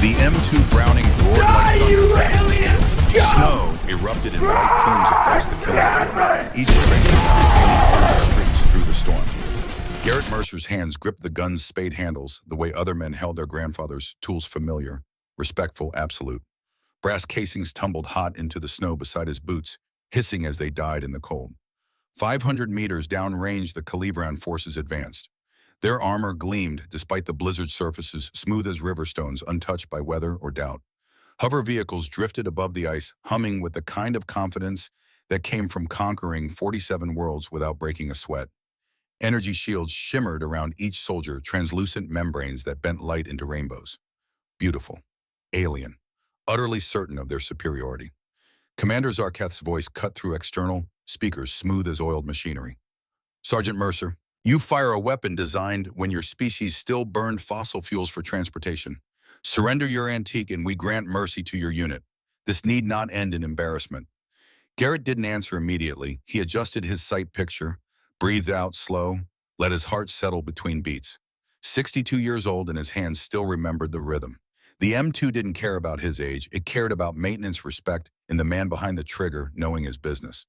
The M2 Browning roared like thunder. Snow erupted in white plumes across the killing field, each tracer carrying troops through the storm. Garrett Mercer's hands gripped the gun's spade handles the way other men held their grandfathers' tools, familiar, respectful, absolute. Brass casings tumbled hot into the snow beside his boots, hissing as they died in the cold. 500 meters downrange, the Calivran forces advanced. Their armor gleamed despite the blizzard surfaces, smooth as river stones, untouched by weather or doubt. Hover vehicles drifted above the ice, humming with the kind of confidence that came from conquering 47 worlds without breaking a sweat. Energy shields shimmered around each soldier, translucent membranes that bent light into rainbows. Beautiful. Alien. Utterly certain of their superiority. Commander Zarketh's voice cut through external speakers, smooth as oiled machinery. Sergeant Mercer, you fire a weapon designed when your species still burned fossil fuels for transportation. Surrender your antique and we grant mercy to your unit. This need not end in embarrassment. Garrett didn't answer immediately. He adjusted his sight picture, breathed out slow, let his heart settle between beats. 62 years old and his hands still remembered the rhythm. The M2 didn't care about his age. It cared about maintenance, respect, and the man behind the trigger knowing his business.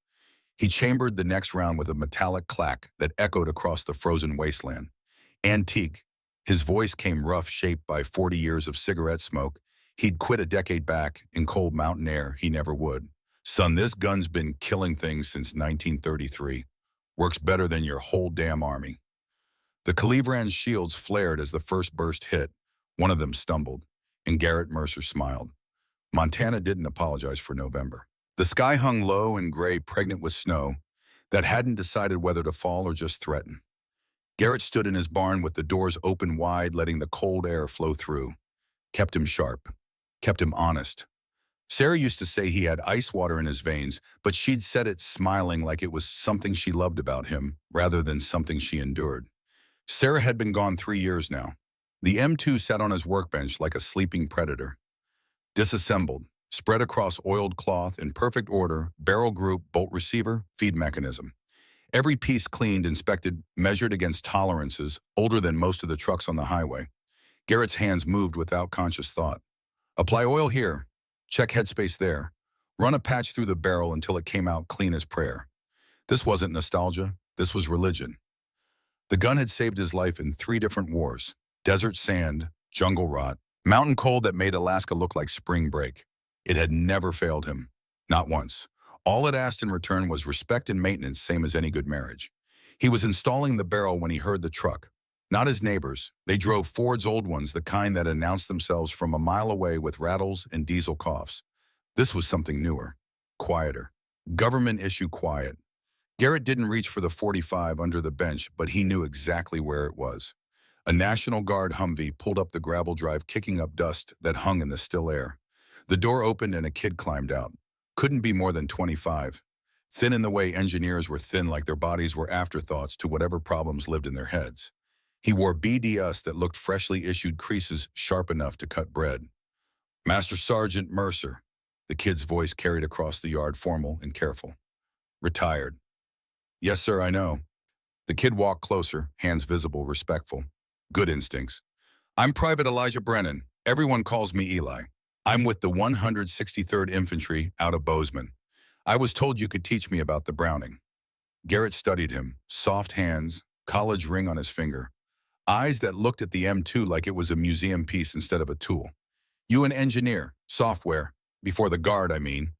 He chambered the next round with a metallic clack that echoed across the frozen wasteland. Antique. His voice came rough, shaped by 40 years of cigarette smoke. He'd quit a decade back in cold mountain air. He never would. Son, this gun's been killing things since 1933. Works better than your whole damn army. The Calivran's shields flared as the first burst hit. One of them stumbled, and Garrett Mercer smiled. Montana didn't apologize for November. The sky hung low and gray, pregnant with snow that hadn't decided whether to fall or just threaten. Garrett stood in his barn with the doors open wide, letting the cold air flow through. Kept him sharp. Kept him honest. Sarah used to say he had ice water in his veins, but she'd said it smiling like it was something she loved about him, rather than something she endured. Sarah had been gone 3 years now. The M2 sat on his workbench like a sleeping predator. Disassembled. Spread across oiled cloth in perfect order, barrel group, bolt receiver, feed mechanism. Every piece cleaned, inspected, measured against tolerances older than most of the trucks on the highway. Garrett's hands moved without conscious thought. Apply oil here. Check headspace there. Run a patch through the barrel until it came out clean as prayer. This wasn't nostalgia. This was religion. The gun had saved his life in 3 different wars. Desert sand, jungle rot, mountain cold that made Alaska look like spring break. It had never failed him. Not once. All it asked in return was respect and maintenance, same as any good marriage. He was installing the barrel when he heard the truck. Not his neighbors. They drove Ford's old ones, the kind that announced themselves from a mile away with rattles and diesel coughs. This was something newer. Quieter. Government issue quiet. Garrett didn't reach for the .45 under the bench, but he knew exactly where it was. A National Guard Humvee pulled up the gravel drive, kicking up dust that hung in the still air. The door opened and a kid climbed out. Couldn't be more than 25. Thin in the way engineers were thin, like their bodies were afterthoughts to whatever problems lived in their heads. He wore BDS that looked freshly issued, creases sharp enough to cut bread. Master Sergeant Mercer. The kid's voice carried across the yard, formal and careful. Retired. Yes, sir, I know. The kid walked closer, hands visible, respectful. Good instincts. I'm Private Elijah Brennan. Everyone calls me Eli. I'm with the 163rd Infantry out of Bozeman. I was told you could teach me about the Browning. Garrett studied him, soft hands, college ring on his finger, eyes that looked at the M2 like it was a museum piece instead of a tool. You an engineer, software, before the guard, I mean.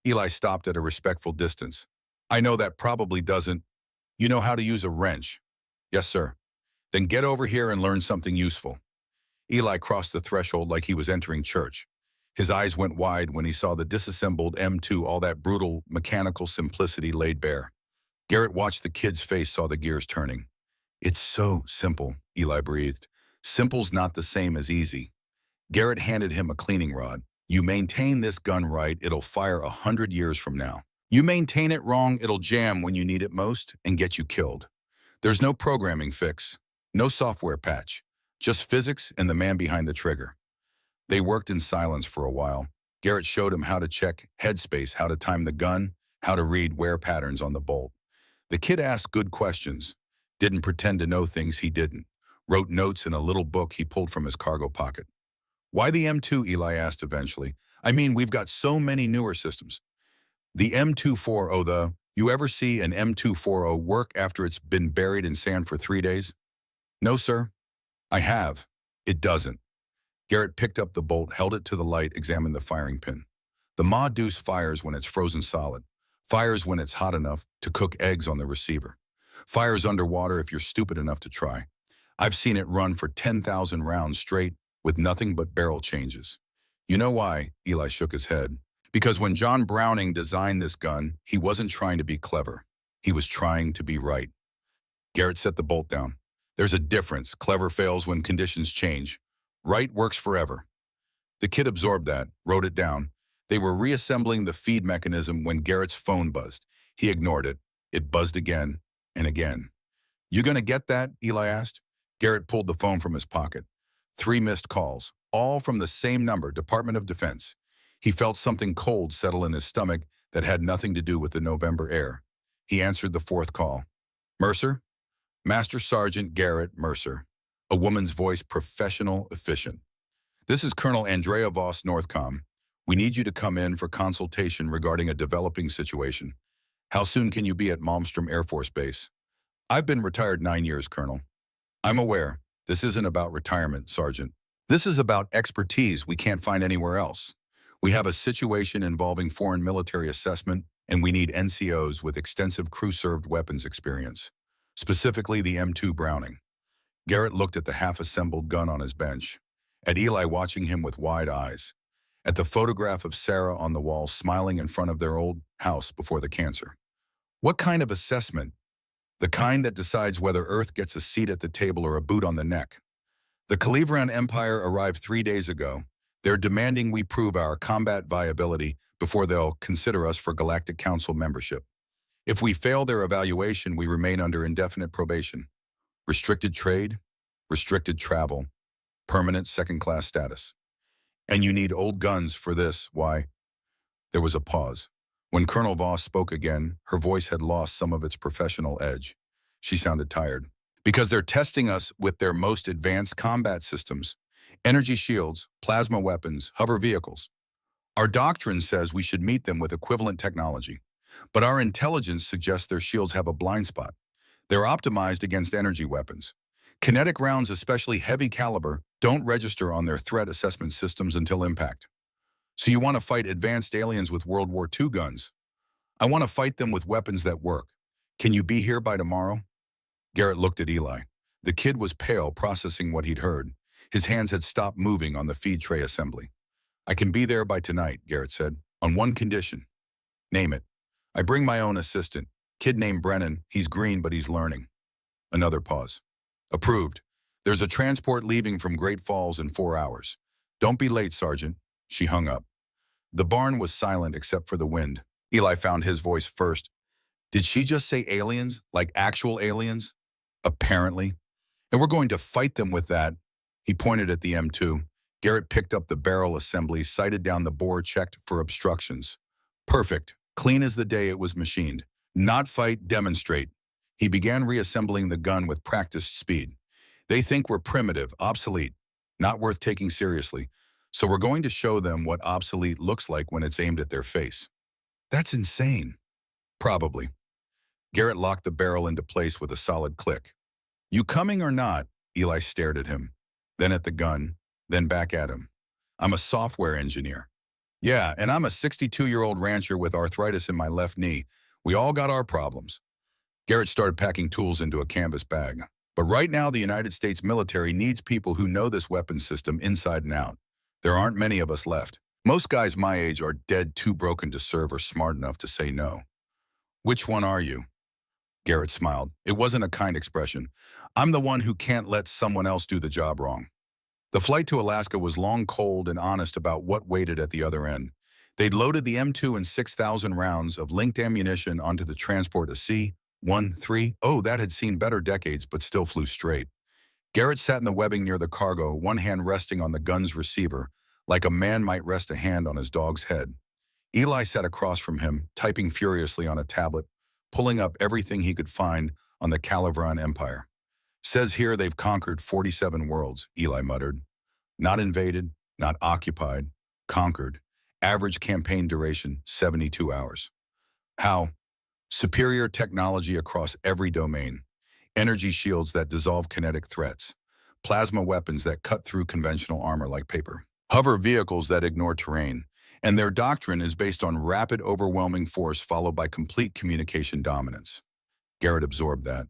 Eli stopped at a respectful distance. I know that probably doesn't. You know how to use a wrench? Yes, sir. Then get over here and learn something useful. Eli crossed the threshold like he was entering church. His eyes went wide when he saw the disassembled M2, all that brutal, mechanical simplicity laid bare. Garrett watched the kid's face, saw the gears turning. It's so simple, Eli breathed. Simple's not the same as easy. Garrett handed him a cleaning rod. You maintain this gun right, it'll fire 100 years from now. You maintain it wrong, it'll jam when you need it most and get you killed. There's no programming fix, no software patch, just physics and the man behind the trigger. They worked in silence for a while. Garrett showed him how to check headspace, how to time the gun, how to read wear patterns on the bolt. The kid asked good questions, didn't pretend to know things he didn't, wrote notes in a little book he pulled from his cargo pocket. Why the M2, Eli asked eventually. I mean, we've got so many newer systems. The M240, though, you ever see an M240 work after it's been buried in sand for 3 days? No, sir. I have. It doesn't. Garrett picked up the bolt, held it to the light, examined the firing pin. The Ma Deuce fires when it's frozen solid. Fires when it's hot enough to cook eggs on the receiver. Fires underwater if you're stupid enough to try. I've seen it run for 10,000 rounds straight with nothing but barrel changes. You know why? Eli shook his head. Because when John Browning designed this gun, he wasn't trying to be clever. He was trying to be right. Garrett set the bolt down. There's a difference. Clever fails when conditions change. Right works forever. The kid absorbed that, wrote it down. They were reassembling the feed mechanism when Garrett's phone buzzed. He ignored it. It buzzed again and again. You gonna get that? Eli asked. Garrett pulled the phone from his pocket. 3 missed calls, all from the same number, Department of Defense. He felt something cold settle in his stomach that had nothing to do with the November air. He answered the 4th call. Mercer? Master Sergeant Garrett Mercer. A woman's voice, professional, efficient. This is Colonel Andrea Voss, Northcom. We need you to come in for consultation regarding a developing situation. How soon can you be at Malmstrom Air Force Base? I've been retired 9 years, Colonel. I'm aware. This isn't about retirement, Sergeant. This is about expertise we can't find anywhere else. We have a situation involving foreign military assessment, and we need NCOs with extensive crew-served weapons experience, specifically the M2 Browning. Garrett looked at the half-assembled gun on his bench, at Eli watching him with wide eyes, at the photograph of Sarah on the wall smiling in front of their old house before the cancer. What kind of assessment? The kind that decides whether Earth gets a seat at the table or a boot on the neck. The Calivran Empire arrived 3 days ago. They're demanding we prove our combat viability before they'll consider us for Galactic Council membership. If we fail their evaluation, we remain under indefinite probation. Restricted trade, restricted travel, permanent second-class status. And you need old guns for this, why? There was a pause. When Colonel Voss spoke again, her voice had lost some of its professional edge. She sounded tired. Because they're testing us with their most advanced combat systems, energy shields, plasma weapons, hover vehicles. Our doctrine says we should meet them with equivalent technology, but our intelligence suggests their shields have a blind spot. They're optimized against energy weapons. Kinetic rounds, especially heavy caliber, don't register on their threat assessment systems until impact. So you want to fight advanced aliens with World War II guns? I want to fight them with weapons that work. Can you be here by tomorrow? Garrett looked at Eli. The kid was pale, processing what he'd heard. His hands had stopped moving on the feed tray assembly. I can be there by tonight, Garrett said, on one condition. Name it. I bring my own assistant. Kid named Brennan. He's green, but he's learning. Another pause. Approved. There's a transport leaving from Great Falls in 4 hours. Don't be late, Sergeant. She hung up. The barn was silent except for the wind. Eli found his voice first. Did she just say aliens, like actual aliens? Apparently. And we're going to fight them with that. He pointed at the M2. Garrett picked up the barrel assembly, sighted down the bore, checked for obstructions. Perfect. Clean as the day it was machined. Not fight, demonstrate. He began reassembling the gun with practiced speed. They think we're primitive, obsolete, not worth taking seriously. So we're going to show them what obsolete looks like when it's aimed at their face. That's insane. Probably. Garrett locked the barrel into place with a solid click. You coming or not? Eli stared at him, then at the gun, then back at him. I'm a software engineer. Yeah, and I'm a 62-year-old rancher with arthritis in my left knee. We all got our problems. Garrett started packing tools into a canvas bag. But right now, the United States military needs people who know this weapon system inside and out. There aren't many of us left. Most guys my age are dead, too broken to serve, or smart enough to say no. Which one are you? Garrett smiled. It wasn't a kind expression. I'm the one who can't let someone else do the job wrong. The flight to Alaska was long, cold, and honest about what waited at the other end. They'd loaded the M2 and 6,000 rounds of linked ammunition onto the transport, a C-130. Oh, that had seen better decades, but still flew straight. Garrett sat in the webbing near the cargo, one hand resting on the gun's receiver, like a man might rest a hand on his dog's head. Eli sat across from him, typing furiously on a tablet, pulling up everything he could find on the Calivran Empire. Says here they've conquered 47 worlds, Eli muttered. Not invaded, not occupied, conquered. Average campaign duration, 72 hours. How? Superior technology across every domain. Energy shields that dissolve kinetic threats. Plasma weapons that cut through conventional armor like paper. Hover vehicles that ignore terrain. And their doctrine is based on rapid, overwhelming force followed by complete communication dominance. Garrett absorbed that.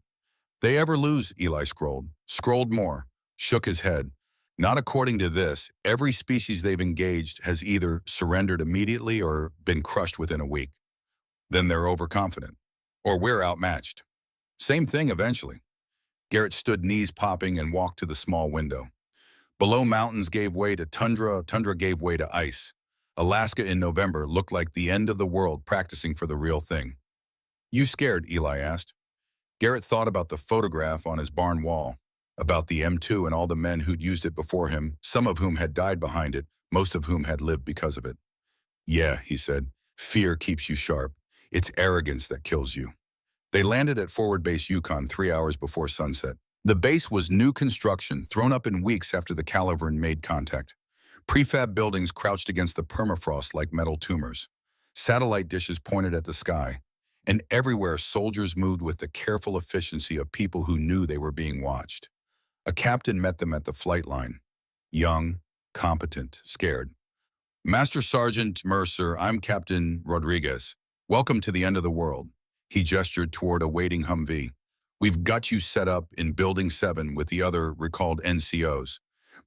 They ever lose, Eli scrolled more, shook his head. Not according to this, every species they've engaged has either surrendered immediately or been crushed within a week. Then they're overconfident. Or we're outmatched. Same thing eventually. Garrett stood knees popping and walked to the small window. Below mountains gave way to tundra, tundra gave way to ice. Alaska in November looked like the end of the world practicing for the real thing. You scared, Eli asked. Garrett thought about the photograph on his barn wall, about the M2 and all the men who'd used it before him, some of whom had died behind it, most of whom had lived because of it. Yeah, he said, fear keeps you sharp. It's arrogance that kills you. They landed at Forward Base Yukon 3 hours before sunset. The base was new construction, thrown up in weeks after the Caliveran made contact. Prefab buildings crouched against the permafrost like metal tumors. Satellite dishes pointed at the sky. And everywhere soldiers moved with the careful efficiency of people who knew they were being watched. A captain met them at the flight line. Young, competent, scared. Master Sergeant Mercer, I'm Captain Rodriguez. Welcome to the end of the world. He gestured toward a waiting Humvee. We've got you set up in Building 7 with the other recalled NCOs.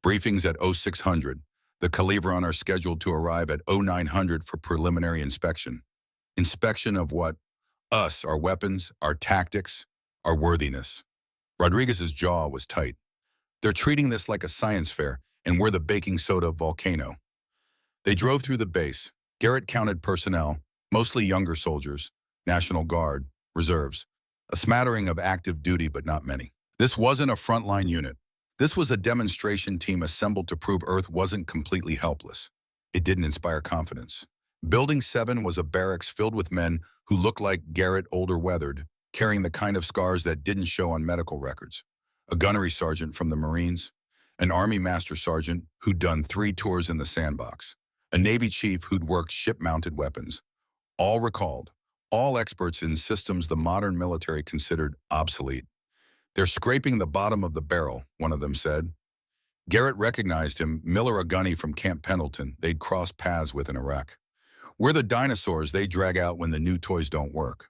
Briefings at 0600. The Caliveran are scheduled to arrive at 0900 for preliminary inspection. Inspection of what? Us, our weapons, our tactics, our worthiness. Rodriguez's jaw was tight. They're treating this like a science fair, and we're the baking soda volcano. They drove through the base. Garrett counted personnel, mostly younger soldiers, National Guard, reserves. A smattering of active duty, but not many. This wasn't a frontline unit. This was a demonstration team assembled to prove Earth wasn't completely helpless. It didn't inspire confidence. Building 7 was a barracks filled with men who looked like Garrett, older weathered, carrying the kind of scars that didn't show on medical records. A gunnery sergeant from the Marines, an Army master sergeant who'd done 3 tours in the sandbox, a Navy chief who'd worked ship-mounted weapons. All recalled, all experts in systems the modern military considered obsolete. They're scraping the bottom of the barrel, one of them said. Garrett recognized him, Miller, a gunny from Camp Pendleton they'd crossed paths with in Iraq. We're the dinosaurs they drag out when the new toys don't work.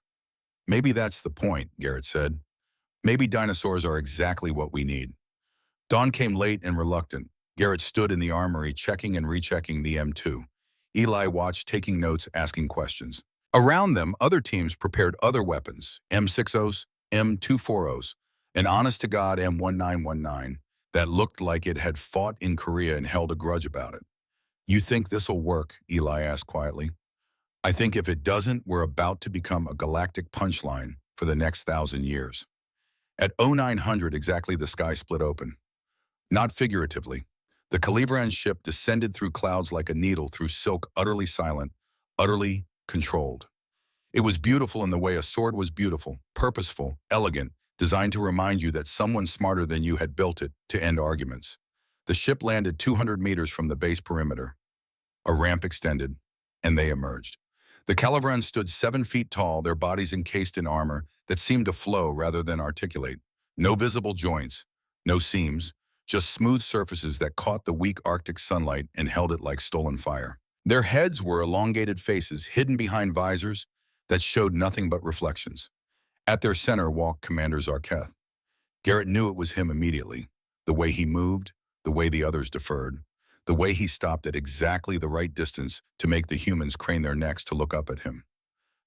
Maybe that's the point, Garrett said. Maybe dinosaurs are exactly what we need. Dawn came late and reluctant. Garrett stood in the armory checking and rechecking the M2. Eli watched, taking notes, asking questions. Around them, other teams prepared other weapons, M60s, M240s, an honest-to-God M1919 that looked like it had fought in Korea and held a grudge about it. You think this'll work? Eli asked quietly. I think if it doesn't, we're about to become a galactic punchline for the next 1,000 years. At 0900 exactly, the sky split open. Not figuratively. The Caliveran ship descended through clouds like a needle through silk, utterly silent, utterly controlled. It was beautiful in the way a sword was beautiful, purposeful, elegant, designed to remind you that someone smarter than you had built it to end arguments. The ship landed 200 meters from the base perimeter. A ramp extended, and they emerged. The Caliveran stood 7 feet tall, their bodies encased in armor that seemed to flow rather than articulate. No visible joints, no seams, just smooth surfaces that caught the weak Arctic sunlight and held it like stolen fire. Their heads were elongated faces hidden behind visors that showed nothing but reflections. At their center walked Commander Zarketh. Garrett knew it was him immediately. The way he moved, the way the others deferred, the way he stopped at exactly the right distance to make the humans crane their necks to look up at him.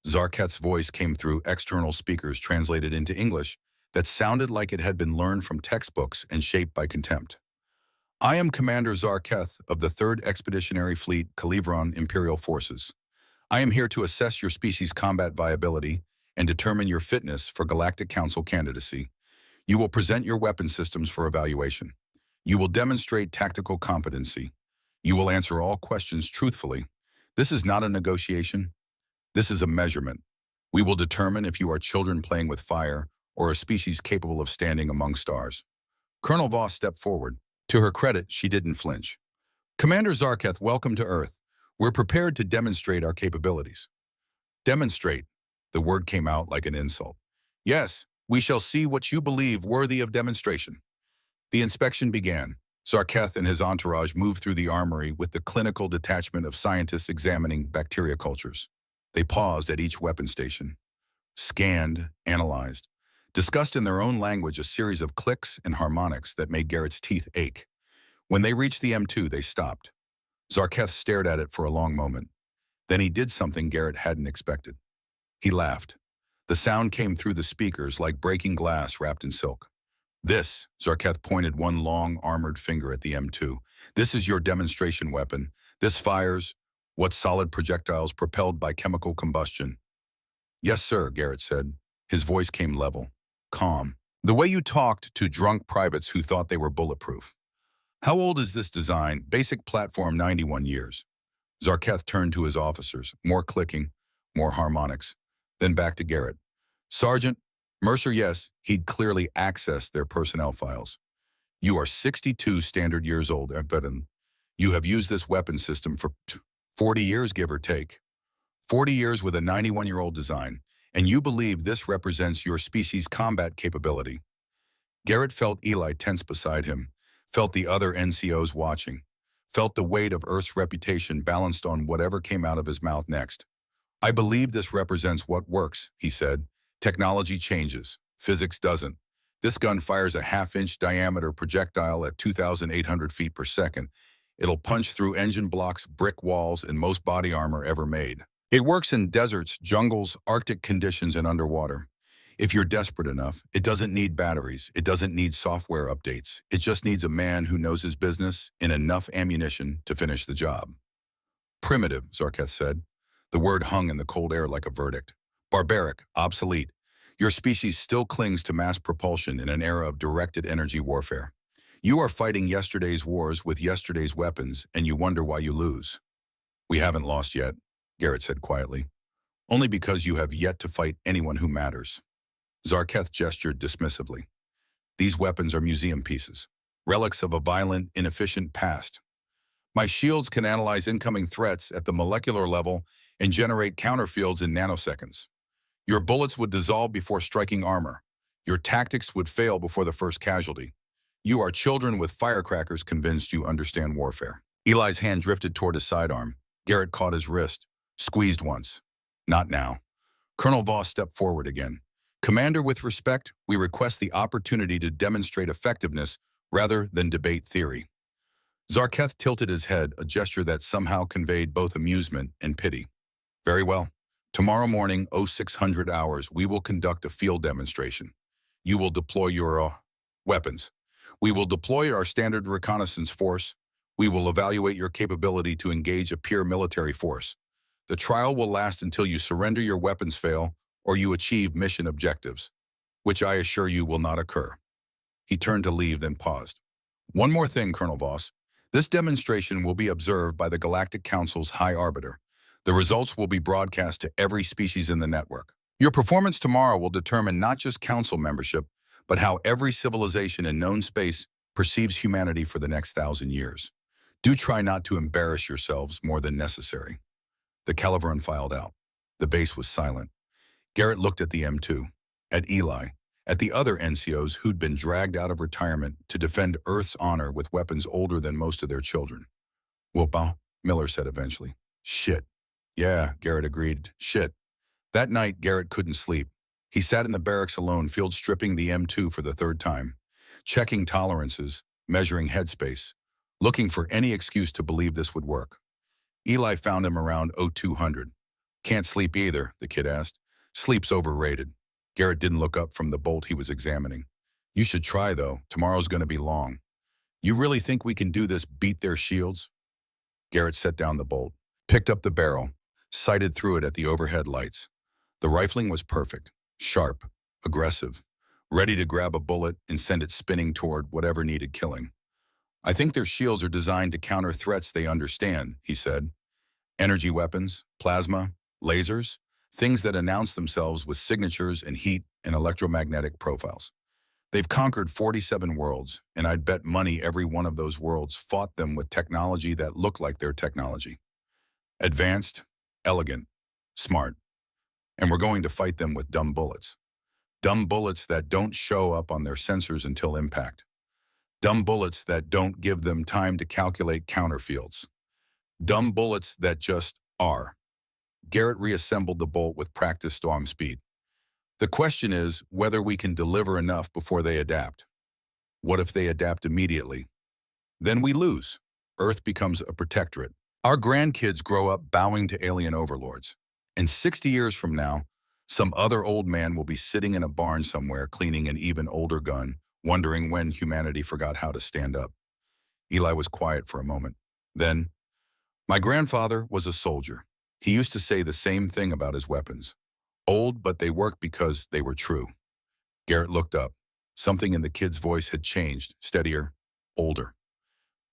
Zarketh's voice came through external speakers translated into English that sounded like it had been learned from textbooks and shaped by contempt. I am Commander Zarketh of the 3rd Expeditionary Fleet, Caliveran Imperial Forces. I am here to assess your species' combat viability and determine your fitness for Galactic Council candidacy. You will present your weapon systems for evaluation. You will demonstrate tactical competency. You will answer all questions truthfully. This is not a negotiation. This is a measurement. We will determine if you are children playing with fire or a species capable of standing among stars. Colonel Voss stepped forward. To her credit, she didn't flinch. Commander Zarketh, welcome to Earth. We're prepared to demonstrate our capabilities. Demonstrate. The word came out like an insult. Yes, we shall see what you believe worthy of demonstration. The inspection began. Zarketh and his entourage moved through the armory with the clinical detachment of scientists examining bacteria cultures. They paused at each weapon station, scanned, analyzed, discussed in their own language a series of clicks and harmonics that made Garrett's teeth ache. When they reached the M2, they stopped. Zarketh stared at it for a long moment. Then he did something Garrett hadn't expected. He laughed. The sound came through the speakers like breaking glass wrapped in silk. This, Zarketh pointed one long, armored finger at the M2. This is your demonstration weapon. This fires, what solid projectiles propelled by chemical combustion. Yes, sir, Garrett said. His voice came level, calm. The way you talked to drunk privates who thought they were bulletproof. How old is this design? Basic platform, 91 years. Zarketh turned to his officers, more clicking, more harmonics, then back to Garrett. Sergeant, Mercer, yes, he'd clearly accessed their personnel files. You are 62 standard years old, veteran. You have used this weapon system for 40 years, give or take. 40 years with a 91-year-old design, and you believe this represents your species' combat capability. Garrett felt Eli tense beside him, felt the other NCOs watching, felt the weight of Earth's reputation balanced on whatever came out of his mouth next. I believe this represents what works, he said. Technology changes. Physics doesn't. This gun fires a half-inch diameter projectile at 2,800 feet per second. It'll punch through engine blocks, brick walls, and most body armor ever made. It works in deserts, jungles, Arctic conditions, and underwater. If you're desperate enough, it doesn't need batteries. It doesn't need software updates. It just needs a man who knows his business and enough ammunition to finish the job. Primitive, Zarketh said. The word hung in the cold air like a verdict. Barbaric, obsolete. Your species still clings to mass propulsion in an era of directed energy warfare. You are fighting yesterday's wars with yesterday's weapons, and you wonder why you lose. We haven't lost yet, Garrett said quietly. Only because you have yet to fight anyone who matters. Zarketh gestured dismissively. These weapons are museum pieces, relics of a violent, inefficient past. My shields can analyze incoming threats at the molecular level and generate counterfields in nanoseconds. Your bullets would dissolve before striking armor. Your tactics would fail before the first casualty. You are children with firecrackers convinced you understand warfare. Eli's hand drifted toward his sidearm. Garrett caught his wrist, squeezed once. Not now. Colonel Voss stepped forward again. Commander, with respect, we request the opportunity to demonstrate effectiveness rather than debate theory. Zarketh tilted his head, a gesture that somehow conveyed both amusement and pity. Very well. Tomorrow morning, 0600 hours, we will conduct a field demonstration. You will deploy your weapons. We will deploy our standard reconnaissance force. We will evaluate your capability to engage a peer military force. The trial will last until you surrender your weapons fail or you achieve mission objectives, which I assure you will not occur. He turned to leave, then paused. One more thing, Colonel Voss. This demonstration will be observed by the Galactic Council's High Arbiter. The results will be broadcast to every species in the network. Your performance tomorrow will determine not just Council membership, but how every civilization in known space perceives humanity for the next 1,000 years. Do try not to embarrass yourselves more than necessary. The Calaveran filed out. The base was silent. Garrett looked at the M2, at Eli, at the other NCOs who'd been dragged out of retirement to defend Earth's honor with weapons older than most of their children. Whoop-ow, Miller said eventually. Shit. Yeah, Garrett agreed. Shit. That night, Garrett couldn't sleep. He sat in the barracks alone, field stripping the M2 for the third time, checking tolerances, measuring headspace, looking for any excuse to believe this would work. Eli found him around 0200. Can't sleep either, the kid asked. Sleep's overrated. Garrett didn't look up from the bolt he was examining. You should try, though. Tomorrow's going to be long. You really think we can do this, beat their shields? Garrett set down the bolt, picked up the barrel, sighted through it at the overhead lights. The rifling was perfect, sharp, aggressive, ready to grab a bullet and send it spinning toward whatever needed killing. I think their shields are designed to counter threats they understand, he said. Energy weapons, plasma, lasers, things that announce themselves with signatures and heat and electromagnetic profiles. They've conquered 47 worlds, and I'd bet money every one of those worlds fought them with technology that looked like their technology. Advanced, elegant, smart. And we're going to fight them with dumb bullets. Dumb bullets that don't show up on their sensors until impact. Dumb bullets that don't give them time to calculate counterfields. Dumb bullets that just are. Garrett reassembled the bolt with practiced storm speed. The question is whether we can deliver enough before they adapt. What if they adapt immediately? Then we lose. Earth becomes a protectorate. Our grandkids grow up bowing to alien overlords. And 60 years from now, some other old man will be sitting in a barn somewhere cleaning an even older gun, wondering when humanity forgot how to stand up. Eli was quiet for a moment. Then, my grandfather was a soldier. He used to say the same thing about his weapons. Old, but they worked because they were true. Garrett looked up. Something in the kid's voice had changed, steadier, older.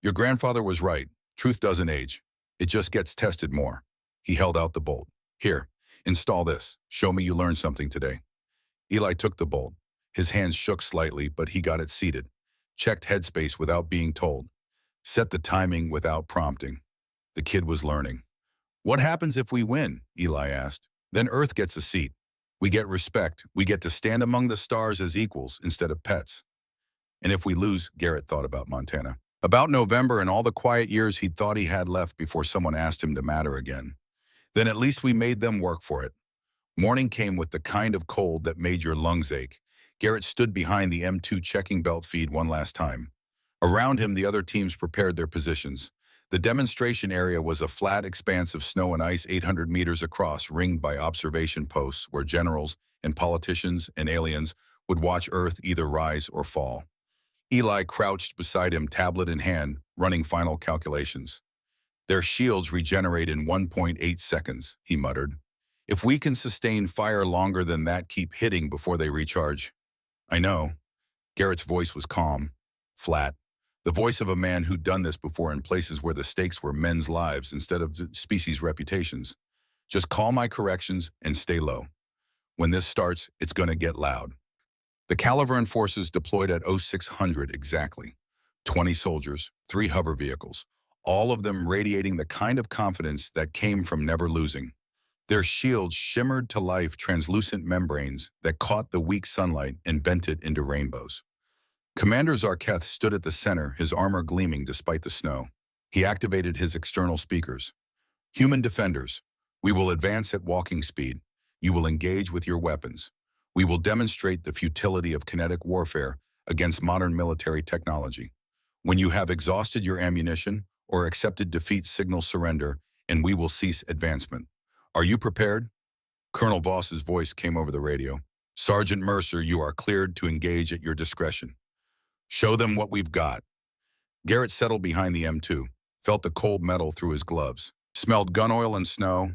Your grandfather was right. Truth doesn't age. It just gets tested more. He held out the bolt. Here, install this. Show me you learned something today. Eli took the bolt. His hands shook slightly, but he got it seated. Checked headspace without being told. Set the timing without prompting. The kid was learning. What happens if we win? Eli asked. Then Earth gets a seat. We get respect. We get to stand among the stars as equals instead of pets. And if we lose, Garrett thought about Montana. About November and all the quiet years he'd thought he had left before someone asked him to matter again. Then at least we made them work for it. Morning came with the kind of cold that made your lungs ache. Garrett stood behind the M2 checking belt feed one last time. Around him, the other teams prepared their positions. The demonstration area was a flat expanse of snow and ice 800 meters across, ringed by observation posts where generals and politicians and aliens would watch Earth either rise or fall. Eli crouched beside him, tablet in hand, running final calculations. Their shields regenerate in 1.8 seconds, he muttered. If we can sustain fire longer than that, keep hitting before they recharge. I know. Garrett's voice was calm, flat. The voice of a man who'd done this before in places where the stakes were men's lives instead of species' reputations. Just call my corrections and stay low. When this starts, it's going to get loud. The Calaveran forces deployed at 0600 exactly. 20 soldiers, 3 hover vehicles, all of them radiating the kind of confidence that came from never losing. Their shields shimmered to life, translucent membranes that caught the weak sunlight and bent it into rainbows. Commander Zarketh stood at the center, his armor gleaming despite the snow. He activated his external speakers. Human defenders, we will advance at walking speed. You will engage with your weapons. We will demonstrate the futility of kinetic warfare against modern military technology. When you have exhausted your ammunition or accepted defeat, signal surrender, and we will cease advancement. Are you prepared? Colonel Voss's voice came over the radio. Sergeant Mercer, you are cleared to engage at your discretion. Show them what we've got. Garrett settled behind the M2, felt the cold metal through his gloves, smelled gun oil and snow,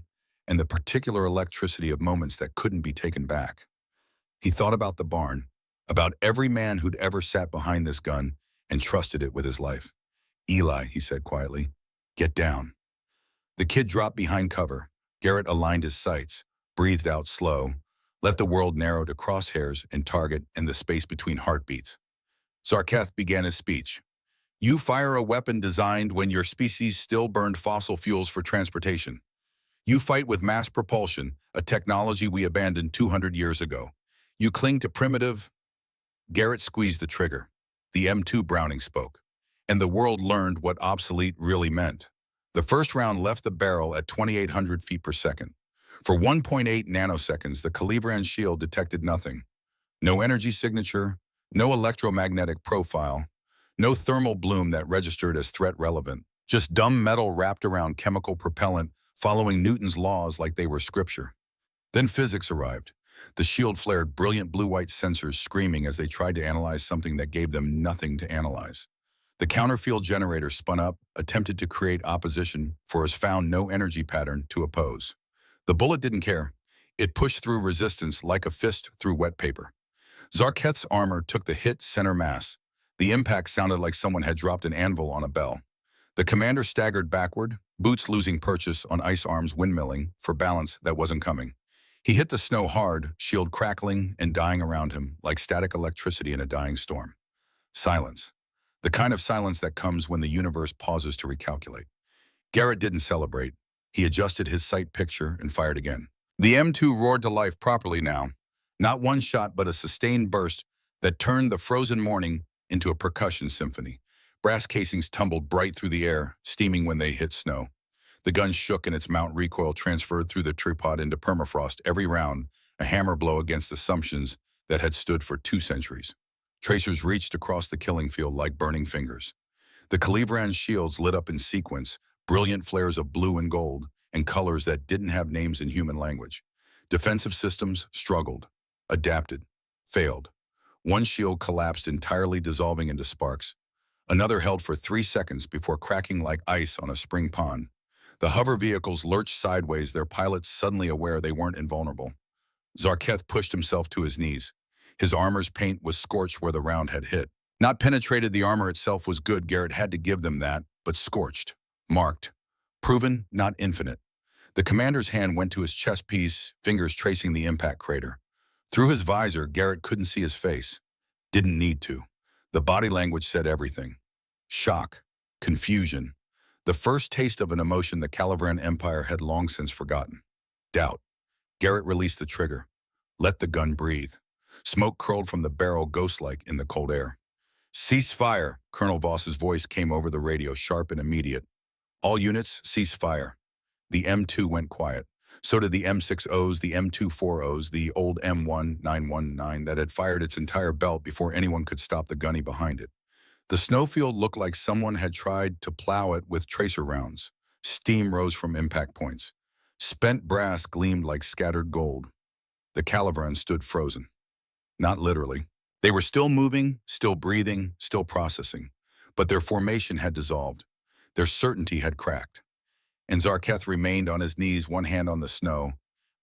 and the particular electricity of moments that couldn't be taken back. He thought about the barn, about every man who'd ever sat behind this gun and trusted it with his life. Eli, he said quietly, get down. The kid dropped behind cover. Garrett aligned his sights, breathed out slow, let the world narrow to crosshairs and target and the space between heartbeats. Zarketh began his speech. You fire a weapon designed when your species still burned fossil fuels for transportation. You fight with mass propulsion, a technology we abandoned 200 years ago. You cling to primitive... Garrett squeezed the trigger. The M2 Browning spoke. And the world learned what obsolete really meant. The first round left the barrel at 2,800 feet per second. For 1.8 nanoseconds, the Calaveran shield detected nothing. No energy signature, no electromagnetic profile, no thermal bloom that registered as threat relevant. Just dumb metal wrapped around chemical propellant, following Newton's laws like they were scripture. Then physics arrived. The shield flared brilliant blue-white sensors screaming as they tried to analyze something that gave them nothing to analyze. The counterfield generator spun up, attempted to create opposition, for it found no energy pattern to oppose. The bullet didn't care. It pushed through resistance like a fist through wet paper. Zarketh's armor took the hit center mass. The impact sounded like someone had dropped an anvil on a bell. The commander staggered backward, boots losing purchase on ice arms windmilling for balance that wasn't coming. He hit the snow hard, shield crackling and dying around him like static electricity in a dying storm. Silence. The kind of silence that comes when the universe pauses to recalculate. Garrett didn't celebrate. He adjusted his sight picture and fired again. The M2 roared to life properly now. Not one shot, but a sustained burst that turned the frozen morning into a percussion symphony. Brass casings tumbled bright through the air, steaming when they hit snow. The gun shook and its mount recoil transferred through the tripod into permafrost, every round a hammer blow against assumptions that had stood for 2 centuries. Tracers reached across the killing field like burning fingers. The Calibran's shields lit up in sequence, brilliant flares of blue and gold, and colors that didn't have names in human language. Defensive systems struggled, adapted, failed. One shield collapsed entirely, dissolving into sparks. Another held for 3 seconds before cracking like ice on a spring pond. The hover vehicles lurched sideways, their pilots suddenly aware they weren't invulnerable. Zarketh pushed himself to his knees. His armor's paint was scorched where the round had hit. Not penetrated, the armor itself was good, Garrett had to give them that, but scorched, marked, proven, not infinite. The commander's hand went to his chest piece, fingers tracing the impact crater. Through his visor, Garrett couldn't see his face. Didn't need to. The body language said everything. Shock, confusion, the first taste of an emotion the Calibran Empire had long since forgotten. Doubt. Garrett released the trigger. Let the gun breathe. Smoke curled from the barrel ghost-like in the cold air. Cease fire, Colonel Voss's voice came over the radio, sharp and immediate. All units, cease fire. The M2 went quiet. So did the M60s, the M240s, the old M1919 that had fired its entire belt before anyone could stop the gunny behind it. The snowfield looked like someone had tried to plow it with tracer rounds. Steam rose from impact points. Spent brass gleamed like scattered gold. The Calibran stood frozen. Not literally. They were still moving, still breathing, still processing. But their formation had dissolved. Their certainty had cracked. And Zarketh remained on his knees, one hand on the snow,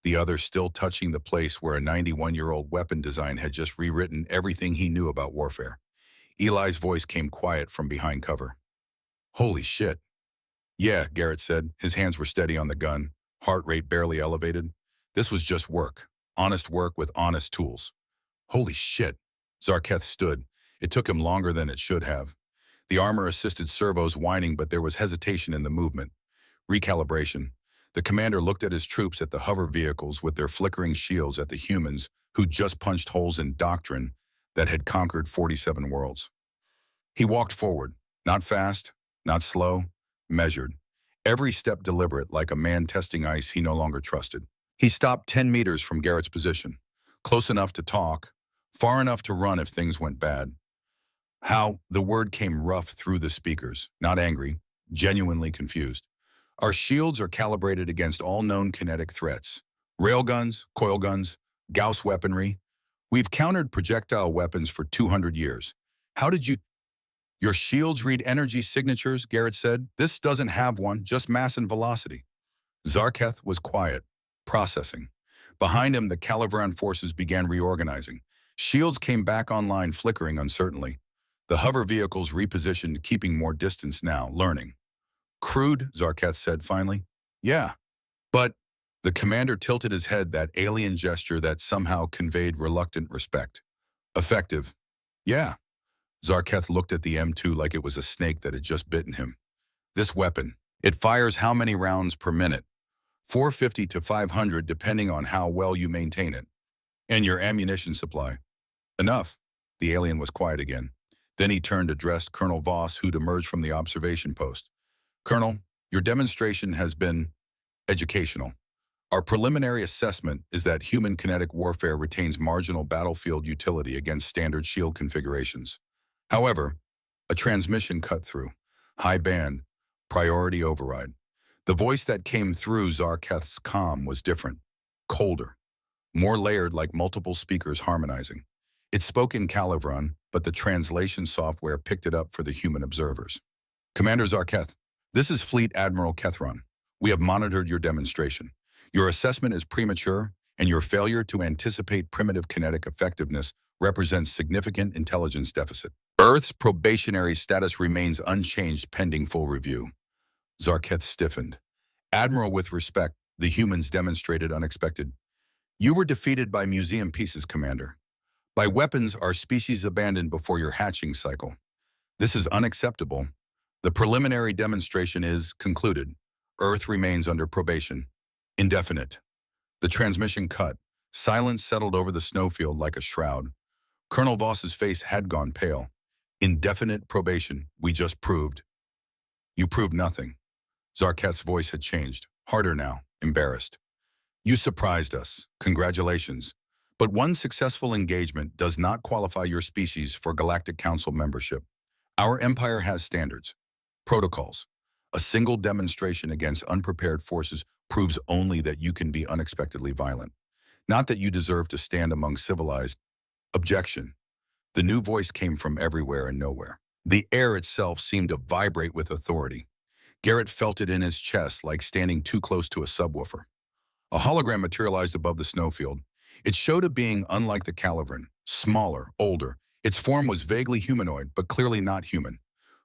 the other still touching the place where a 91-year-old weapon design had just rewritten everything he knew about warfare. Eli's voice came quiet from behind cover. Holy shit. Yeah, Garrett said. His hands were steady on the gun, heart rate barely elevated. This was just work. Honest work with honest tools. Holy shit. Zarketh stood. It took him longer than it should have. The armor-assisted servos whining, but there was hesitation in the movement. Recalibration. The commander looked at his troops, at the hover vehicles with their flickering shields, at the humans who'd just punched holes in doctrine that had conquered 47 worlds. He walked forward, not fast, not slow, measured. Every step deliberate, like a man testing ice he no longer trusted. He stopped 10 meters from Garrett's position, close enough to talk, far enough to run if things went bad. How? The word came rough through the speakers, not angry, genuinely confused. Our shields are calibrated against all known kinetic threats. Railguns, coil guns, Gauss weaponry. We've countered projectile weapons for 200 years. How did you... Your shields read energy signatures, Garrett said. This doesn't have one, just mass and velocity. Zarketh was quiet, processing. Behind him, the Calibran forces began reorganizing. Shields came back online, flickering uncertainly. The hover vehicles repositioned, keeping more distance now, learning. Crude, Zarketh said finally. Yeah, but... The commander tilted his head, that alien gesture that somehow conveyed reluctant respect. Effective. Yeah. Zarketh looked at the M2 like it was a snake that had just bitten him. This weapon, it fires how many rounds per minute? 450 to 500 depending on how well you maintain it. And your ammunition supply. Enough. The alien was quiet again. Then he turned, addressed Colonel Voss, who'd emerged from the observation post. Colonel, your demonstration has been educational. Our preliminary assessment is that human kinetic warfare retains marginal battlefield utility against standard shield configurations. However, a transmission cut through, high band, priority override. The voice that came through Zarketh's comm was different, colder, more layered, like multiple speakers harmonizing. It spoke in Calibran, but the translation software picked it up for the human observers. Commander Zarketh, this is Fleet Admiral Kethron. We have monitored your demonstration. Your assessment is premature, and your failure to anticipate primitive kinetic effectiveness represents significant intelligence deficit. Earth's probationary status remains unchanged pending full review. Zarketh stiffened. Admiral, with respect, the humans demonstrated unexpected. You were defeated by museum pieces, Commander. By weapons our species abandoned before your hatching cycle. This is unacceptable. The preliminary demonstration is concluded. Earth remains under probation. Indefinite. The transmission cut. Silence settled over the snowfield like a shroud. Colonel Voss's face had gone pale. Indefinite probation, we just proved. You proved nothing. Zarketh's voice had changed, harder now, embarrassed. You surprised us. Congratulations. But one successful engagement does not qualify your species for Galactic Council membership. Our empire has standards, protocols. A single demonstration against unprepared forces proves only that you can be unexpectedly violent, not that you deserve to stand among civilized. Objection. The new voice came from everywhere and nowhere. The air itself seemed to vibrate with authority. Garrett felt it in his chest like standing too close to a subwoofer. A hologram materialized above the snowfield. It showed a being unlike the Calivran, smaller, older. Its form was vaguely humanoid, but clearly not human.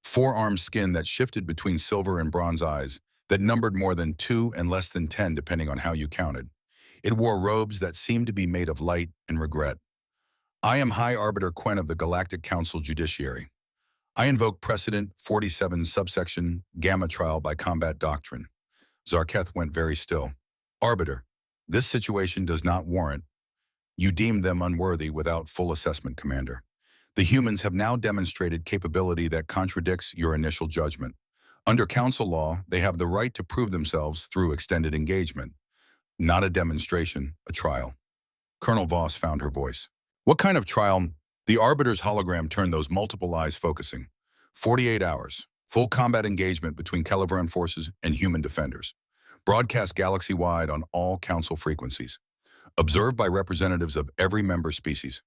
Four-armed skin that shifted between silver and bronze eyes, that numbered more than 2 and less than 10 depending on how you counted. It wore robes that seemed to be made of light and regret. I am High Arbiter Quen of the Galactic Council Judiciary. I invoke Precedent 47 subsection Gamma Trial by Combat Doctrine. Zarketh went very still. Arbiter, this situation does not warrant. You deemed them unworthy without full assessment, Commander. The humans have now demonstrated capability that contradicts your initial judgment. Under Council law, they have the right to prove themselves through extended engagement. Not a demonstration, a trial. Colonel Voss found her voice. What kind of trial? The Arbiter's hologram turned those multiple eyes focusing. 48 hours. Full combat engagement between Calivran forces and human defenders. Broadcast galaxy-wide on all Council frequencies. Observed by representatives of every member species.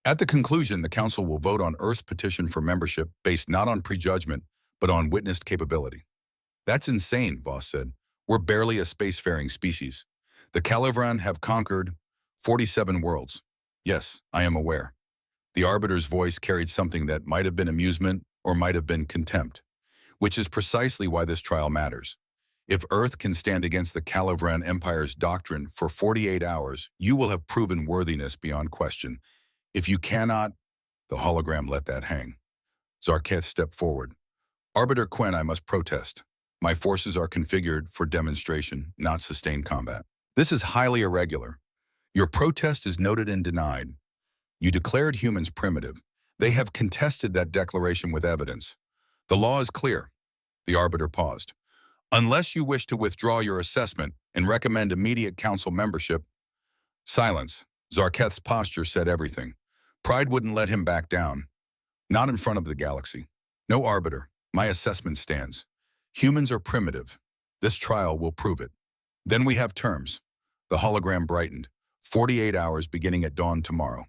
At the conclusion, the Council will vote on Earth's petition for membership based not on prejudgment, but on witnessed capability. That's insane, Voss said. We're barely a spacefaring species. The Calivran have conquered 47 worlds. Yes, I am aware. The Arbiter's voice carried something that might have been amusement or might have been contempt, which is precisely why this trial matters. If Earth can stand against the Calivran Empire's doctrine for 48 hours, you will have proven worthiness beyond question. If you cannot, the hologram let that hang. Zarketh stepped forward. Arbiter Quen, I must protest. My forces are configured for demonstration, not sustained combat. This is highly irregular. Your protest is noted and denied. You declared humans primitive. They have contested that declaration with evidence. The law is clear. The Arbiter paused. Unless you wish to withdraw your assessment and recommend immediate Council membership. Silence. Zarketh's posture said everything. Pride wouldn't let him back down. Not in front of the galaxy. No Arbiter. My assessment stands. Humans are primitive. This trial will prove it. Then we have terms. The hologram brightened. 48 hours beginning at dawn tomorrow.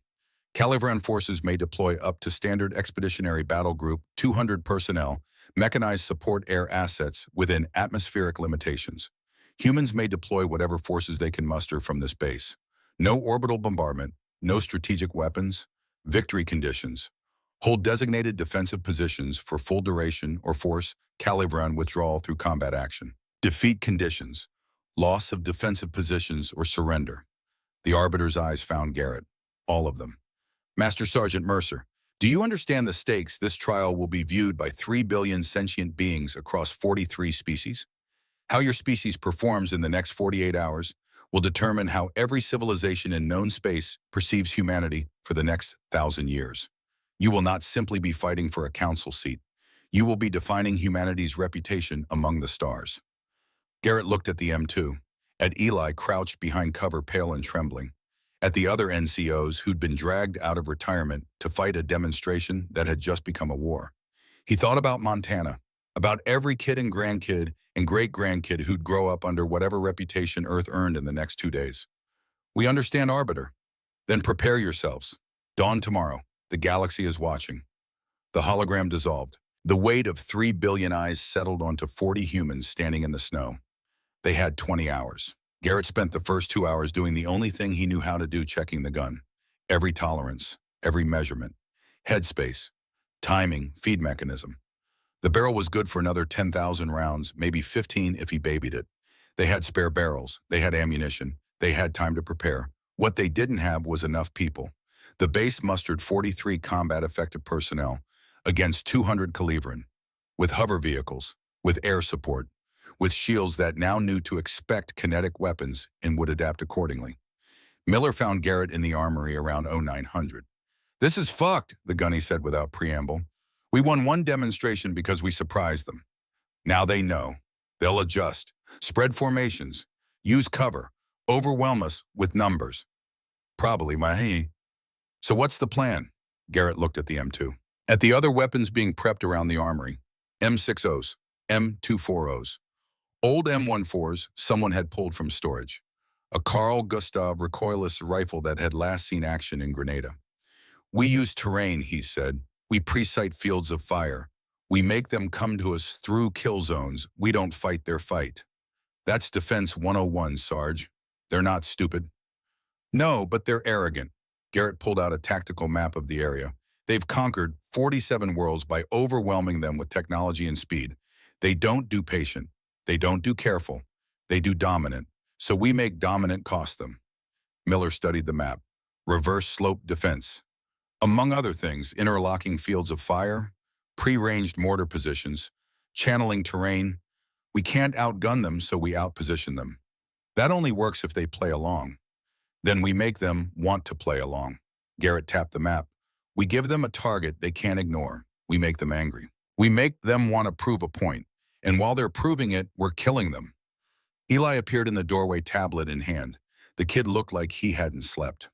Calivran forces may deploy up to Standard Expeditionary Battle Group, 200 personnel, mechanized support air assets within atmospheric limitations. Humans may deploy whatever forces they can muster from this base. No orbital bombardment, no strategic weapons, victory conditions. Hold designated defensive positions for full duration or force Calivran withdrawal through combat action. Defeat conditions, loss of defensive positions or surrender. The Arbiter's eyes found Garrett. All of them. Master Sergeant Mercer, do you understand the stakes? This trial will be viewed by 3 billion sentient beings across 43 species. How your species performs in the next 48 hours will determine how every civilization in known space perceives humanity for the next 1,000 years. You will not simply be fighting for a council seat. You will be defining humanity's reputation among the stars. Garrett looked at the M2, at Eli crouched behind cover, pale and trembling, at the other NCOs who'd been dragged out of retirement to fight a demonstration that had just become a war. He thought about Montana, about every kid and grandkid and great-grandkid who'd grow up under whatever reputation Earth earned in the next 2 days. We understand, Arbiter. Then prepare yourselves. Dawn tomorrow. The galaxy is watching. The hologram dissolved. The weight of 3 billion eyes settled onto 40 humans standing in the snow. They had 20 hours. Garrett spent the first 2 hours doing the only thing he knew how to do, checking the gun. Every tolerance, every measurement, headspace, timing, feed mechanism. The barrel was good for another 10,000 rounds, maybe 15 if he babied it. They had spare barrels, they had ammunition, they had time to prepare. What they didn't have was enough people. The base mustered 43 combat-effective personnel against 200 Caliveran, with hover vehicles, with air support, with shields that now knew to expect kinetic weapons and would adapt accordingly. Miller found Garrett in the armory around 0900. "This is fucked," the gunny said without preamble. "We won one demonstration because we surprised them. Now they know. They'll adjust, spread formations, use cover, overwhelm us with numbers. Probably, Mahi." "So what's the plan?" Garrett looked at the M2. At the other weapons being prepped around the armory. M60s, M240s. Old M14s someone had pulled from storage. A Carl Gustav recoilless rifle that had last seen action in Grenada. "We use terrain," he said. "We pre-sight fields of fire. We make them come to us through kill zones. We don't fight their fight. That's Defense 101, Sarge. They're not stupid." "No, but they're arrogant." Garrett pulled out a tactical map of the area. "They've conquered 47 worlds by overwhelming them with technology and speed. They don't do patient. They don't do careful. They do dominant. So we make dominant cost them." Miller studied the map. Reverse slope defense. Among other things, interlocking fields of fire, pre-ranged mortar positions, channeling terrain. We can't outgun them, so we outposition them. That only works if they play along. Then we make them want to play along. Garrett tapped the map. We give them a target they can't ignore. We make them angry. We make them want to prove a point. And while they're proving it, we're killing them. Eli appeared in the doorway, tablet in hand. The kid looked like he hadn't slept.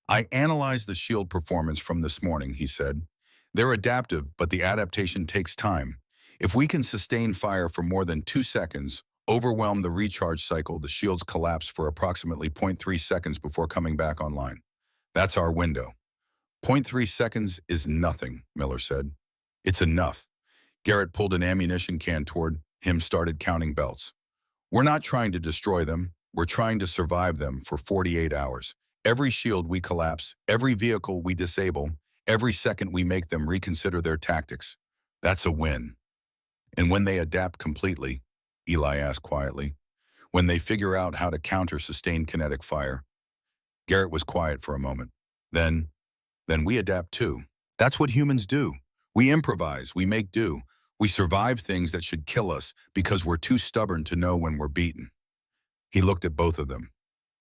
"I analyzed the shield performance from this morning," he said. "They're adaptive, but the adaptation takes time. If we can sustain fire for more than 2 seconds, overwhelm the recharge cycle, the shields collapse for approximately 0.3 seconds before coming back online. That's our window." 0.3 seconds is nothing, Miller said. "It's enough." Garrett pulled an ammunition can toward him, started counting belts. "We're not trying to destroy them. We're trying to survive them for 48 hours. Every shield we collapse, every vehicle we disable, every second we make them reconsider their tactics. That's a win." "And when they adapt completely," Eli asked quietly, "when they figure out how to counter sustained kinetic fire?" Garrett was quiet for a moment. Then we adapt too. That's what humans do. We improvise, we make do. We survive things that should kill us because we're too stubborn to know when we're beaten." He looked at both of them.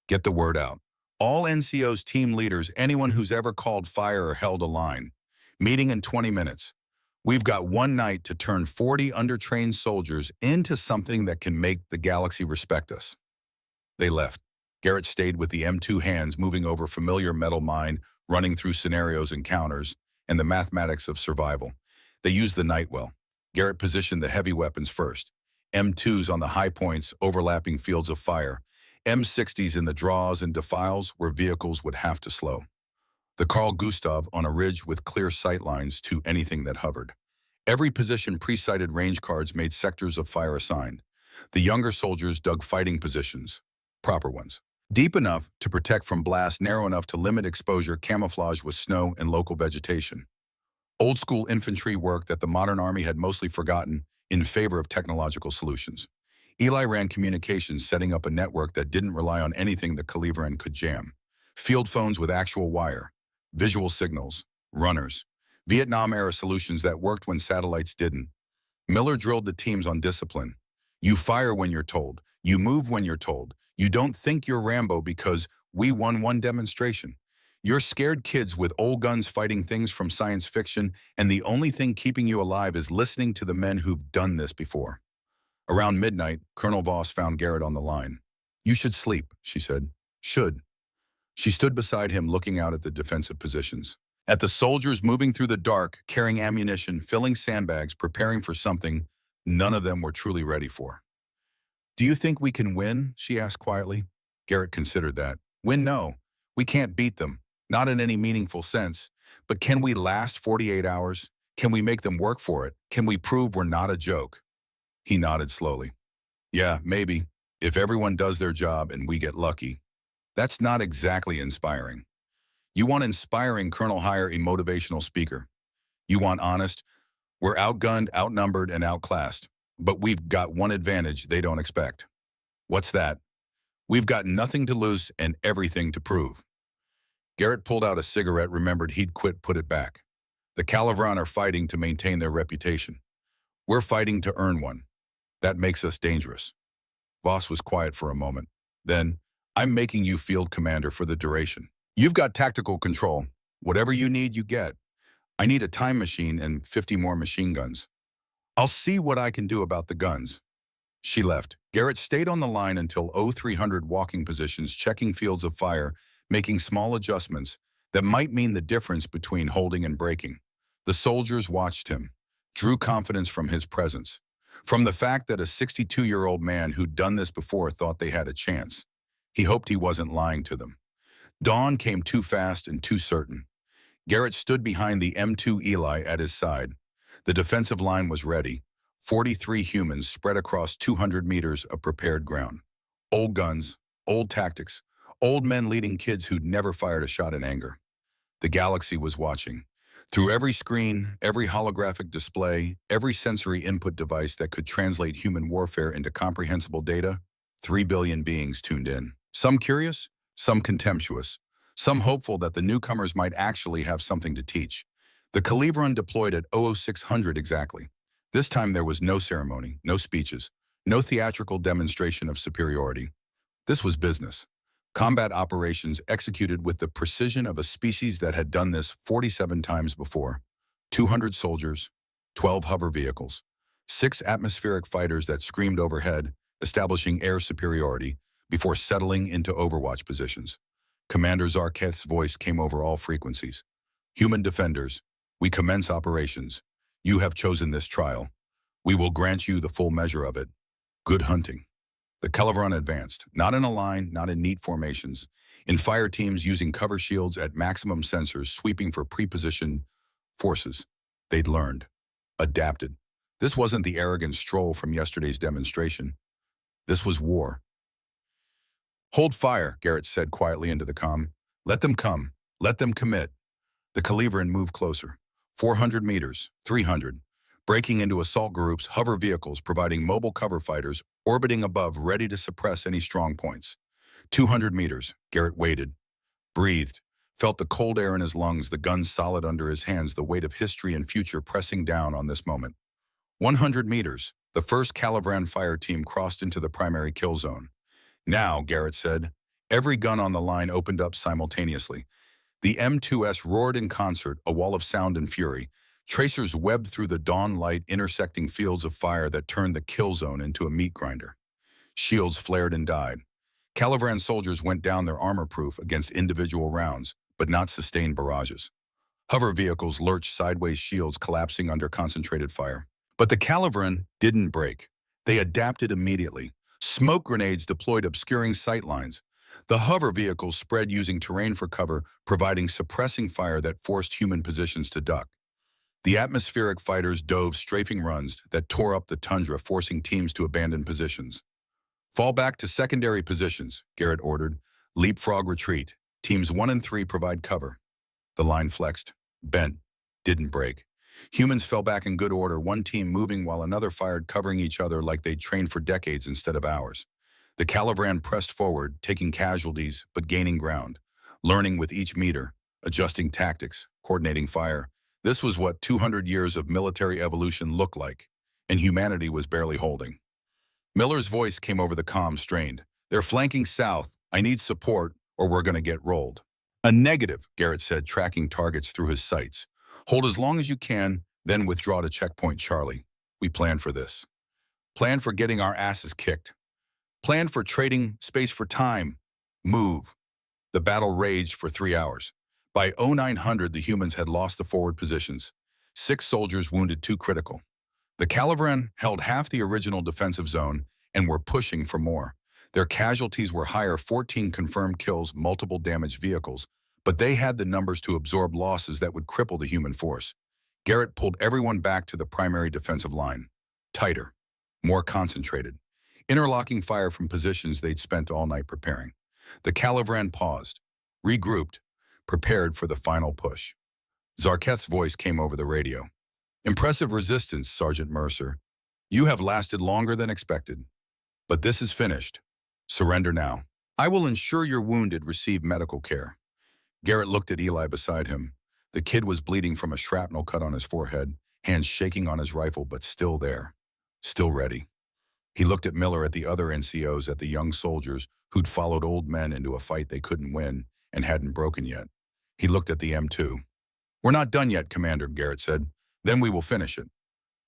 "Get the word out. All NCO's team leaders, anyone who's ever called fire or held a line. Meeting in 20 minutes. We've got one night to turn 40 undertrained soldiers into something that can make the galaxy respect us." They left. Garrett stayed with the M2 hands moving over familiar metal mine, running through scenarios and counters, and the mathematics of survival. They used the night well. Garrett positioned the heavy weapons first. M2s on the high points, overlapping fields of fire. M60s in the draws and defiles where vehicles would have to slow. The Carl Gustav on a ridge with clear sight lines to anything that hovered. Every position pre-sighted range cards made sectors of fire assigned. The younger soldiers dug fighting positions, proper ones. Deep enough to protect from blast, narrow enough to limit exposure, camouflage with snow and local vegetation. Old-school infantry work that the modern army had mostly forgotten in favor of technological solutions. Eli ran communications, setting up a network that didn't rely on anything the Caliveran could jam. Field phones with actual wire, visual signals, runners, Vietnam-era solutions that worked when satellites didn't. Miller drilled the teams on discipline. You fire when you're told. You move when you're told. You don't think you're Rambo because we won one demonstration. You're scared kids with old guns fighting things from science fiction, and the only thing keeping you alive is listening to the men who've done this before. Around midnight, Colonel Voss found Garrett on the line. "You should sleep," she said. "Should." She stood beside him, looking out at the defensive positions. At the soldiers moving through the dark, carrying ammunition, filling sandbags, preparing for something none of them were truly ready for. "Do you think we can win?" she asked quietly. Garrett considered that. "Win, no. We can't beat them. Not in any meaningful sense. But can we last 48 hours? Can we make them work for it? Can we prove we're not a joke?" He nodded slowly. "Yeah, maybe. If everyone does their job and we get lucky." That's not exactly inspiring. You want inspiring, Colonel, hire a motivational speaker. You want honest, we're outgunned, outnumbered, and outclassed. But we've got one advantage they don't expect. What's that? We've got nothing to lose and everything to prove. Garrett pulled out a cigarette, remembered he'd quit, put it back. The Calavran are fighting to maintain their reputation. We're fighting to earn one. That makes us dangerous. Voss was quiet for a moment. Then, I'm making you field commander for the duration. You've got tactical control. Whatever you need, you get. I need a time machine and 50 more machine guns. I'll see what I can do about the guns. She left. Garrett stayed on the line until 0300 walking positions, checking fields of fire, making small adjustments that might mean the difference between holding and breaking. The soldiers watched him, drew confidence from his presence, from the fact that a 62-year-old man who'd done this before thought they had a chance. He hoped he wasn't lying to them. Dawn came too fast and too certain. Garrett stood behind the M2 Eli at his side. The defensive line was ready. 43 humans spread across 200 meters of prepared ground. Old guns, old tactics, old men leading kids who'd never fired a shot in anger. The galaxy was watching. Through every screen, every holographic display, every sensory input device that could translate human warfare into comprehensible data, 3 billion beings tuned in. Some curious, some contemptuous, some hopeful that the newcomers might actually have something to teach. The Calibran deployed at 0600 exactly. This time there was no ceremony, no speeches, no theatrical demonstration of superiority. This was business. Combat operations executed with the precision of a species that had done this 47 times before. 200 soldiers, 12 hover vehicles, 6 atmospheric fighters that screamed overhead, establishing air superiority before settling into overwatch positions. Commander Zarketh's voice came over all frequencies. Human defenders, we commence operations. You have chosen this trial. We will grant you the full measure of it. Good hunting. The Calavran advanced, not in a line, not in neat formations, in fire teams using cover shields at maximum sensors, sweeping for pre-positioned forces. They'd learned, adapted. This wasn't the arrogant stroll from yesterday's demonstration. This was war. Hold fire, Garrett said quietly into the comm. Let them come. Let them commit. The Calavran moved closer. 400 meters, 300, breaking into assault groups, hover vehicles providing mobile cover fighters, orbiting above, ready to suppress any strong points. 200 meters, Garrett waited, breathed, felt the cold air in his lungs, the gun solid under his hands, the weight of history and future pressing down on this moment. 100 meters, the first Calavran fire team crossed into the primary kill zone. Now, Garrett said, every gun on the line opened up simultaneously. The M2S roared in concert, a wall of sound and fury. Tracers webbed through the dawn light, intersecting fields of fire that turned the kill zone into a meat grinder. Shields flared and died. Calavran soldiers went down their armor-proof against individual rounds, but not sustained barrages. Hover vehicles lurched sideways, shields collapsing under concentrated fire. But the Calavran didn't break. They adapted immediately. Smoke grenades deployed, obscuring sight lines. The hover vehicles spread using terrain for cover, providing suppressing fire that forced human positions to duck. The atmospheric fighters dove strafing runs that tore up the tundra, forcing teams to abandon positions. Fall back to secondary positions, Garrett ordered. Leapfrog retreat. Teams 1 and 3 provide cover. The line flexed, bent, didn't break. Humans fell back in good order, one team moving while another fired, covering each other like they'd trained for decades instead of hours. The Calavran pressed forward, taking casualties but gaining ground, learning with each meter, adjusting tactics, coordinating fire. This was what 200 years of military evolution looked like, and humanity was barely holding. Miller's voice came over the comm, strained. They're flanking south. I need support, or we're going to get rolled. A negative, Garrett said, tracking targets through his sights. Hold as long as you can, then withdraw to checkpoint Charlie. We planned for this. Planned for getting our asses kicked. Planned for trading space for time. Move. The battle raged for 3 hours. By 0900, the humans had lost the forward positions. 6 soldiers wounded, 2 critical. The Calavran held half the original defensive zone and were pushing for more. Their casualties were higher, 14 confirmed kills, multiple damaged vehicles, but they had the numbers to absorb losses that would cripple the human force. Garrett pulled everyone back to the primary defensive line. Tighter, more concentrated. Interlocking fire from positions they'd spent all night preparing. The Calavran paused, regrouped, prepared for the final push. Zarketh's voice came over the radio. Impressive resistance, Sergeant Mercer. You have lasted longer than expected. But this is finished. Surrender now. I will ensure your wounded receive medical care. Garrett looked at Eli beside him. The kid was bleeding from a shrapnel cut on his forehead, hands shaking on his rifle, but still there, still ready. He looked at Miller, at the other NCOs, at the young soldiers who'd followed old men into a fight they couldn't win and hadn't broken yet. He looked at the M2. We're not done yet, Commander, Garrett said. Then we will finish it.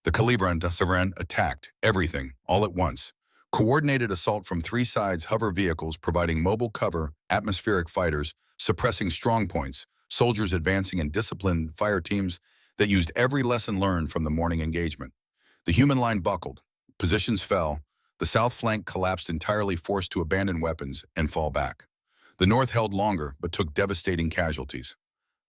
The Calibran attacked everything, all at once. Coordinated assault from three sides, hover vehicles providing mobile cover, atmospheric fighters, suppressing strong points, soldiers advancing in disciplined fire teams that used every lesson learned from the morning engagement. The human line buckled. Positions fell. The south flank collapsed entirely, forced to abandon weapons and fall back. The north held longer, but took devastating casualties.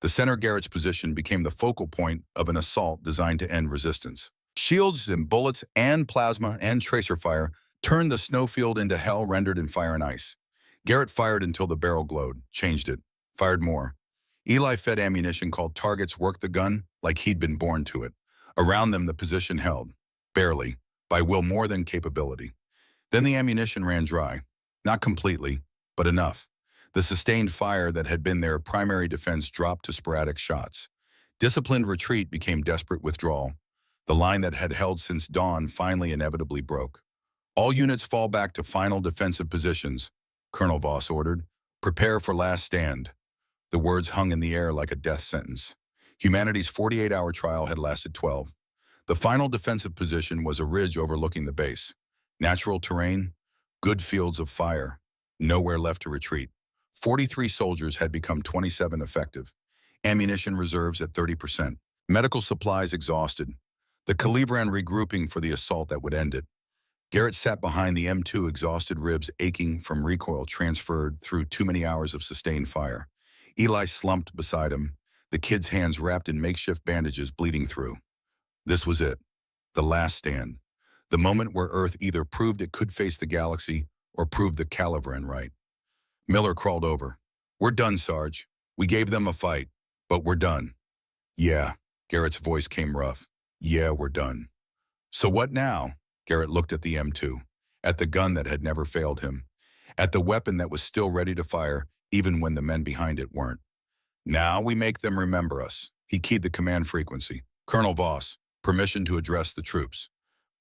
The center, Garrett's position, became the focal point of an assault designed to end resistance. Shields and bullets and plasma and tracer fire turned the snowfield into hell rendered in fire and ice. Garrett fired until the barrel glowed, changed it, fired more. Eli fed ammunition, called targets, worked the gun like he'd been born to it. Around them, the position held, barely, by will more than capability. Then the ammunition ran dry. Not completely, but enough. The sustained fire that had been their primary defense dropped to sporadic shots. Disciplined retreat became desperate withdrawal. The line that had held since dawn finally inevitably broke. All units fall back to final defensive positions, Colonel Voss ordered. Prepare for last stand. The words hung in the air like a death sentence. Humanity's 48-hour trial had lasted 12. The final defensive position was a ridge overlooking the base. Natural terrain, good fields of fire, nowhere left to retreat. 43 soldiers had become 27 effective. Ammunition reserves at 30%. Medical supplies exhausted. The Calibran regrouping for the assault that would end it. Garrett sat behind the M2, exhausted ribs aching from recoil transferred through too many hours of sustained fire. Eli slumped beside him, the kid's hands wrapped in makeshift bandages bleeding through. This was it, the last stand. The moment where Earth either proved it could face the galaxy or proved the Calibran right. Miller crawled over. We're done, Sarge. We gave them a fight, but we're done. Yeah, Garrett's voice came rough. Yeah, we're done. So what now? Garrett looked at the M2, at the gun that had never failed him, at the weapon that was still ready to fire even when the men behind it weren't. Now we make them remember us. He keyed the command frequency. Colonel Voss, permission to address the troops.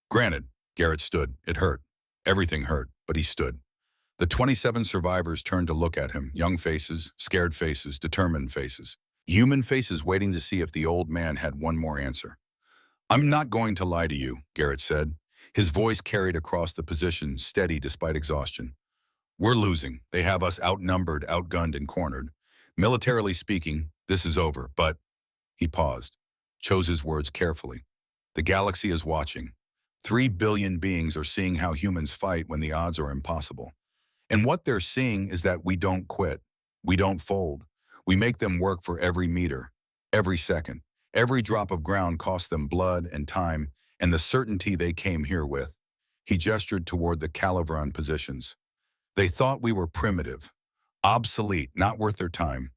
Granted, Garrett stood. It hurt. Everything hurt, but he stood. The 27 survivors turned to look at him, young faces, scared faces, determined faces. Human faces waiting to see if the old man had one more answer. I'm not going to lie to you, Garrett said. His voice carried across the position, steady despite exhaustion. We're losing. They have us outnumbered, outgunned, and cornered. Militarily speaking, this is over, but... He paused, chose his words carefully. The galaxy is watching. 3 billion beings are seeing how humans fight when the odds are impossible. And what they're seeing is that we don't quit. We don't fold. We make them work for every meter, every second. Every drop of ground costs them blood and time and the certainty they came here with. He gestured toward the Calibran positions. They thought we were primitive, obsolete, not worth their time.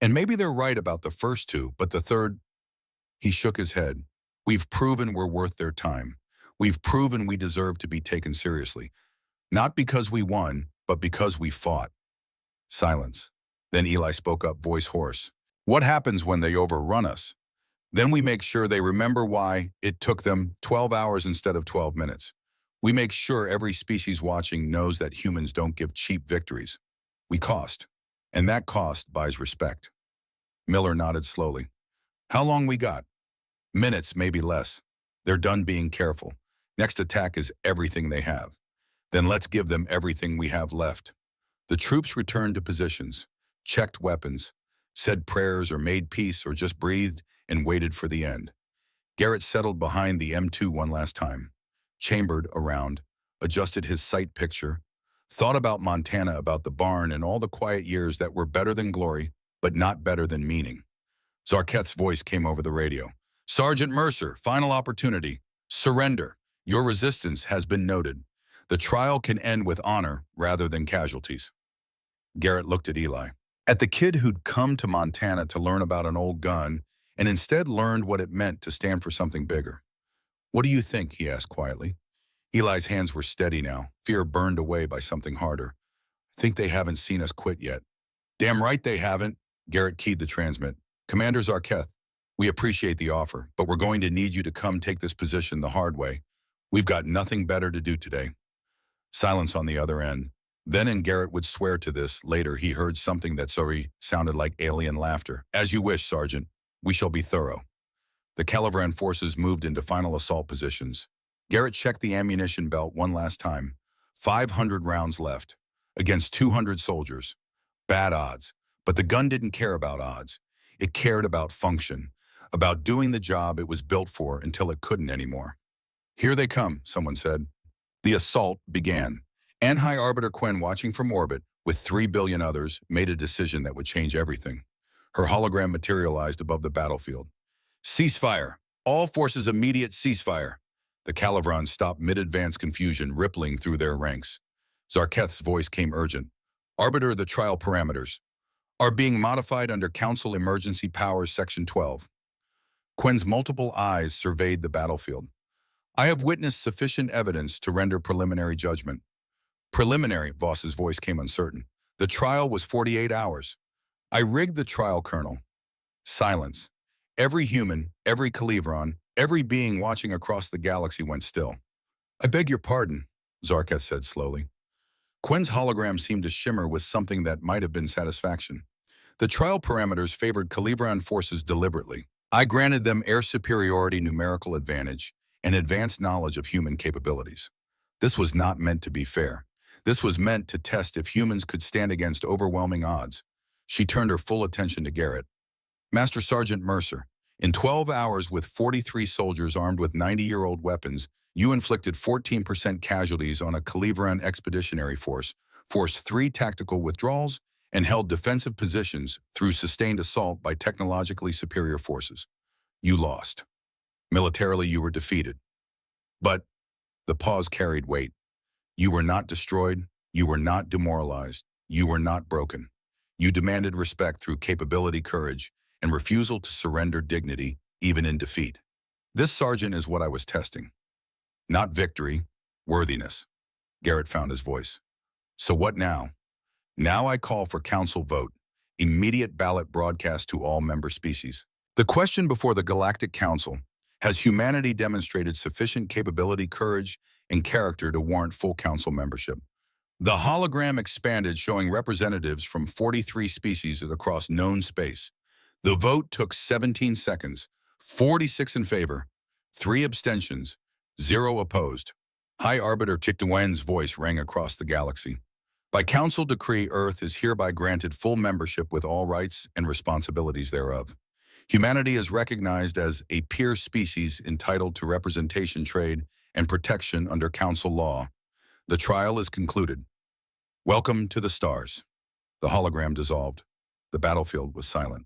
And maybe they're right about the first two, but the third... He shook his head. We've proven we're worth their time. We've proven we deserve to be taken seriously. Not because we won, but because we fought. Silence. Then Eli spoke up, voice hoarse. What happens when they overrun us? Then we make sure they remember why it took them 12 hours instead of 12 minutes. We make sure every species watching knows that humans don't give cheap victories. We cost, and that cost buys respect. Miller nodded slowly. How long we got? Minutes, maybe less. They're done being careful. Next attack is everything they have. Then let's give them everything we have left. The troops returned to positions, checked weapons, said prayers or made peace or just breathed and waited for the end. Garrett settled behind the M2 one last time, chambered around, adjusted his sight picture, thought about Montana, about the barn and all the quiet years that were better than glory, but not better than meaning. Zarketh's voice came over the radio. Sergeant Mercer, final opportunity. Surrender. Your resistance has been noted. The trial can end with honor rather than casualties. Garrett looked at Eli, at the kid who'd come to Montana to learn about an old gun and instead learned what it meant to stand for something bigger. What do you think? He asked quietly. Eli's hands were steady now, fear burned away by something harder. Think they haven't seen us quit yet. Damn right they haven't. Garrett keyed the transmit. Commander Zarketh, we appreciate the offer, but we're going to need you to come take this position the hard way. We've got nothing better to do today. Silence on the other end. Then, and Garrett would swear to this, later he heard something that sounded like alien laughter. As you wish, Sergeant. We shall be thorough. The Calivran forces moved into final assault positions. Garrett checked the ammunition belt one last time. 500 rounds left. Against 200 soldiers. Bad odds. But the gun didn't care about odds. It cared about function. About doing the job it was built for until it couldn't anymore. Here they come, someone said. The assault began. Anhai Arbiter Quinn, watching from orbit, with 3 billion others, made a decision that would change everything. Her hologram materialized above the battlefield. Ceasefire. All forces immediate ceasefire. The Calivrons stopped mid-advance, confusion rippling through their ranks. Zarketh's voice came urgent. Arbiter, the trial parameters are being modified under Council Emergency Powers Section 12. Quinn's multiple eyes surveyed the battlefield. I have witnessed sufficient evidence to render preliminary judgment. Preliminary, Voss's voice came uncertain. The trial was 48 hours. I rigged the trial, Colonel. Silence. Every human, every Calivron, every being watching across the galaxy went still. I beg your pardon, Zarketh said slowly. Quinn's hologram seemed to shimmer with something that might have been satisfaction. The trial parameters favored Calivron forces deliberately. I granted them air superiority, numerical advantage, and advanced knowledge of human capabilities. This was not meant to be fair. This was meant to test if humans could stand against overwhelming odds. She turned her full attention to Garrett. Master Sergeant Mercer, in 12 hours with 43 soldiers armed with 90-year-old weapons, you inflicted 14% casualties on a Calivran expeditionary force, forced 3 tactical withdrawals, and held defensive positions through sustained assault by technologically superior forces. You lost. Militarily, you were defeated. But the pause carried weight. You were not destroyed. You were not demoralized. You were not broken. You demanded respect through capability, courage, and refusal to surrender dignity, even in defeat. This, Sergeant, is what I was testing. Not victory, worthiness. Garrett found his voice. So what now? Now I call for council vote, immediate ballot broadcast to all member species. The question before the Galactic Council: has humanity demonstrated sufficient capability, courage, and character to warrant full council membership? The hologram expanded, showing representatives from 43 species across known space. The vote took 17 seconds, 46 in favor, 3 abstentions, 0 opposed. High Arbiter Tiktuen's voice rang across the galaxy. By council decree, Earth is hereby granted full membership with all rights and responsibilities thereof. Humanity is recognized as a peer species entitled to representation, trade, and protection under council law. The trial is concluded. Welcome to the stars. The hologram dissolved. The battlefield was silent.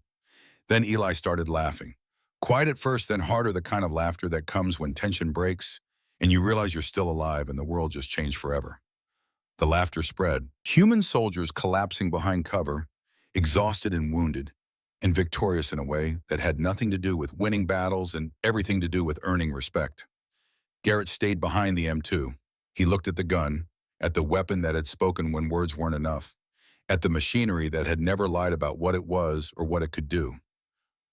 Then Eli started laughing. Quiet at first, then harder, the kind of laughter that comes when tension breaks and you realize you're still alive and the world just changed forever. The laughter spread. Human soldiers collapsing behind cover, exhausted and wounded, and victorious in a way that had nothing to do with winning battles and everything to do with earning respect. Garrett stayed behind the M2. He looked at the gun, at the weapon that had spoken when words weren't enough, at the machinery that had never lied about what it was or what it could do.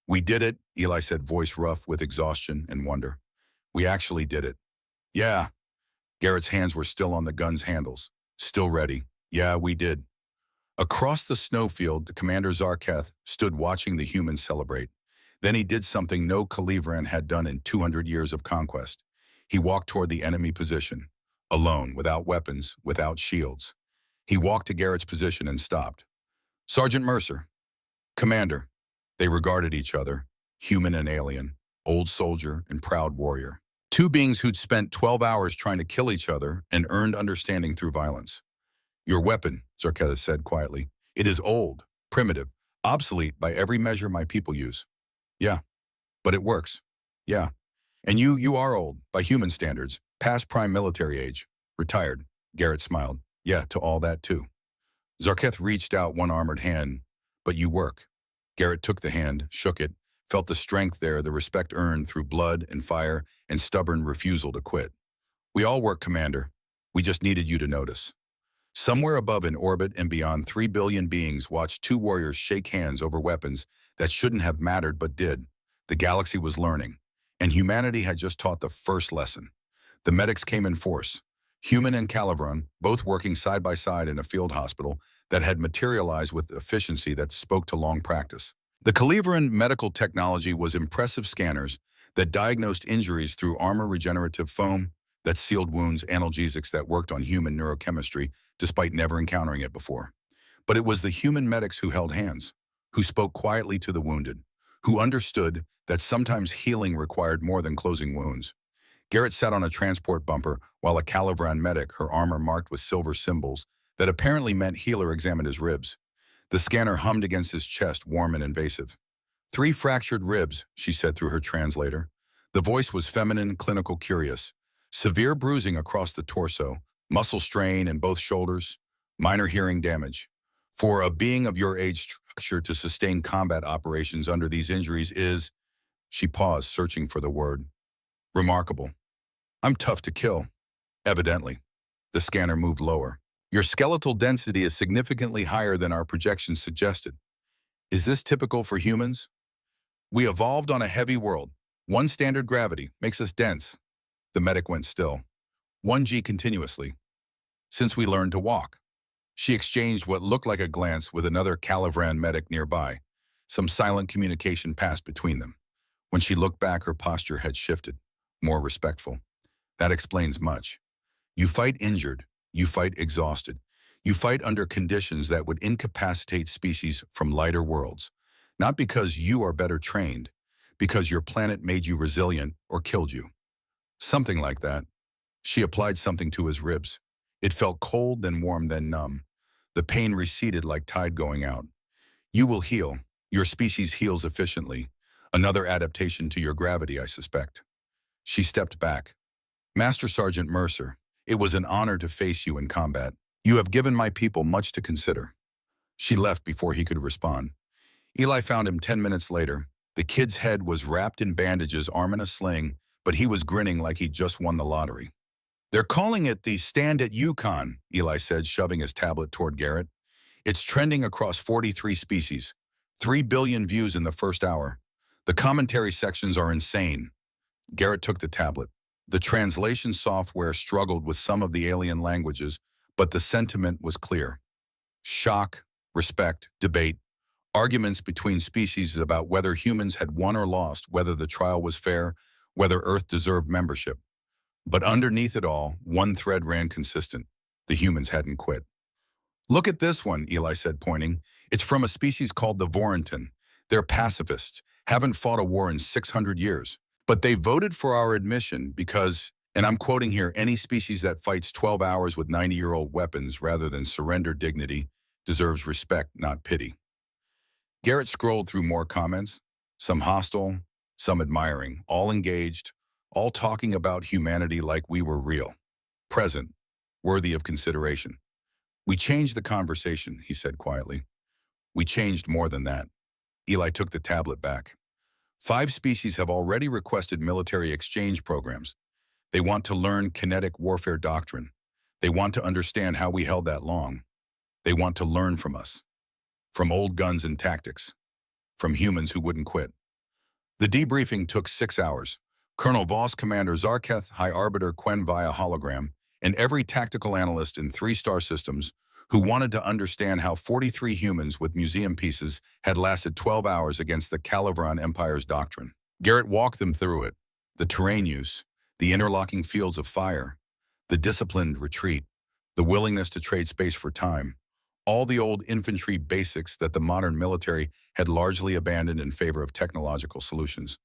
We did it, Eli said, voice rough with exhaustion and wonder. We actually did it. Yeah. Garrett's hands were still on the gun's handles, still ready. Yeah, we did. Across the snowfield, the Commander Zarketh stood watching the humans celebrate. Then he did something no Calivran had done in 200 years of conquest. He walked toward the enemy position, alone, without weapons, without shields. He walked to Garrett's position and stopped. Sergeant Mercer. Commander. They regarded each other, human and alien, old soldier and proud warrior. 2 beings who'd spent 12 hours trying to kill each other and earned understanding through violence. Your weapon, Zarketh said quietly. It is old, primitive, obsolete by every measure my people use. Yeah, but it works. Yeah. And you are old, by human standards, past prime military age, retired. Garrett smiled. Yeah, to all that too. Zarketh reached out one armored hand. But you work. Garrett took the hand, shook it, felt the strength there, the respect earned through blood and fire and stubborn refusal to quit. We all work, Commander. We just needed you to notice. Somewhere above in orbit and beyond, 3 billion beings watched two warriors shake hands over weapons that shouldn't have mattered but did. The galaxy was learning, and humanity had just taught the first lesson. The medics came in force, human and Calibron, both working side by side in a field hospital that had materialized with efficiency that spoke to long practice. The Calibron medical technology was impressive scanners that diagnosed injuries through armor regenerative foam, that sealed wounds, analgesics that worked on human neurochemistry despite never encountering it before. But it was the human medics who held hands, who spoke quietly to the wounded, who understood that sometimes healing required more than closing wounds. Garrett sat on a transport bumper while a Calibran medic, her armor marked with silver symbols that apparently meant healer, examined his ribs. The scanner hummed against his chest, warm and invasive. 3 fractured ribs, she said through her translator. The voice was feminine, clinical, curious. Severe bruising across the torso, muscle strain in both shoulders, minor hearing damage. For a being of your age structure to sustain combat operations under these injuries is, she paused, searching for the word, remarkable. I'm tough to kill. Evidently. The scanner moved lower. Your skeletal density is significantly higher than our projections suggested. Is this typical for humans? We evolved on a heavy world. 1 standard gravity makes us dense. The medic went still. 1G continuously. Since we learned to walk. She exchanged what looked like a glance with another Calivran medic nearby. Some silent communication passed between them. When she looked back, her posture had shifted, more respectful. That explains much. You fight injured. You fight exhausted. You fight under conditions that would incapacitate species from lighter worlds. Not because you are better trained, because your planet made you resilient or killed you. Something like that. She applied something to his ribs. It felt cold, then warm, then numb. The pain receded like tide going out. You will heal. Your species heals efficiently. Another adaptation to your gravity, I suspect. She stepped back. Master Sergeant Mercer, it was an honor to face you in combat. You have given my people much to consider. She left before he could respond. Eli found him 10 minutes later. The kid's head was wrapped in bandages, arm in a sling, but he was grinning like he'd just won the lottery. They're calling it the Stand at Yukon, Eli said, shoving his tablet toward Garrett. It's trending across 43 species. 3 billion views in the first hour. The commentary sections are insane. Garrett took the tablet. The translation software struggled with some of the alien languages, but the sentiment was clear. Shock, respect, debate, arguments between species about whether humans had won or lost, whether the trial was fair, whether Earth deserved membership. But underneath it all, one thread ran consistent. The humans hadn't quit. Look at this one, Eli said, pointing. It's from a species called the Vorenton. They're pacifists, haven't fought a war in 600 years. But they voted for our admission because, and I'm quoting here, any species that fights 12 hours with 90-year-old weapons rather than surrender dignity deserves respect, not pity. Garrett scrolled through more comments, some hostile, some admiring, all engaged, all talking about humanity like we were real, present, worthy of consideration. We changed the conversation, he said quietly. We changed more than that. Eli took the tablet back. 5 species have already requested military exchange programs. They want to learn kinetic warfare doctrine. They want to understand how we held that long. They want to learn from us. From old guns and tactics. From humans who wouldn't quit. The debriefing took 6 hours. Colonel Voss, Commander Zarketh, High Arbiter Quen via hologram, and every tactical analyst in 3-star systems who wanted to understand how 43 humans with museum pieces had lasted 12 hours against the Calivran Empire's doctrine. Garrett walked them through it. The terrain use, the interlocking fields of fire, the disciplined retreat, the willingness to trade space for time, all the old infantry basics that the modern military had largely abandoned in favor of technological solutions.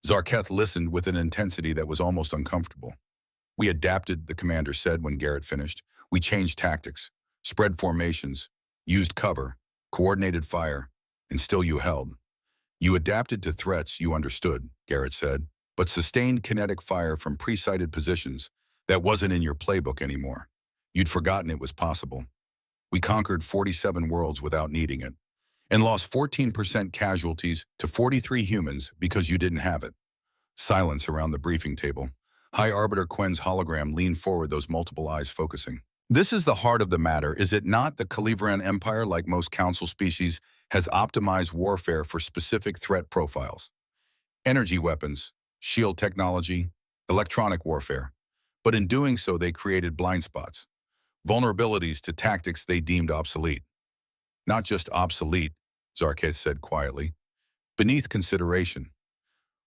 Zarketh listened with an intensity that was almost uncomfortable. We adapted, the commander said when Garrett finished. We changed tactics, spread formations, used cover, coordinated fire, and still you held. You adapted to threats you understood, Garrett said, but sustained kinetic fire from pre-sighted positions. That wasn't in your playbook anymore. You'd forgotten it was possible. We conquered 47 worlds without needing it, and lost 14% casualties to 43 humans because you didn't have it. Silence around the briefing table. High Arbiter Quen's hologram leaned forward, those multiple eyes focusing. This is the heart of the matter, is it not? The Caliveran Empire, like most council species, has optimized warfare for specific threat profiles. Energy weapons, shield technology, electronic warfare. But in doing so, they created blind spots, vulnerabilities to tactics they deemed obsolete. Not just obsolete, Zarketh said quietly, beneath consideration.